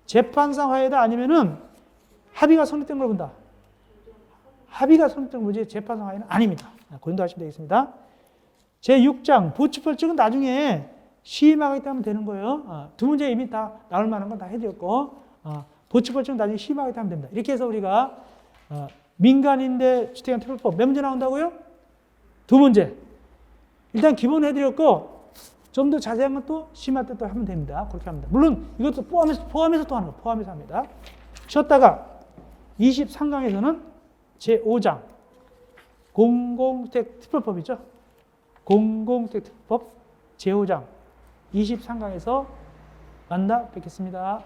재판상 화해다 아니면은 합의가 성립된 걸 본다. 합의가 성립된 거지 재판상 화해는 아닙니다. 고인도 하시면 되겠습니다. 제6장 보츠펄칙은 나중에 심하게 하면 되는 거예요. 두 문제 이미 다 나올 만한 건 다 해드렸고, 보충보충 나중에 심하게 하면 됩니다. 이렇게 해서 우리가 민간임대 주택형 특별법 몇 문제 나온다고요? 두 문제. 일단 기본 해드렸고, 좀 더 자세한 건 또 심화 때 또 하면 됩니다. 그렇게 합니다. 물론 이것도 포함해서 또 하는 거, 포함해서 합니다. 쉬었다가 23강에서는 제5장 공공주택 특별법이죠. 공공주택 특별법 제5장 23강에서 만나 뵙겠습니다.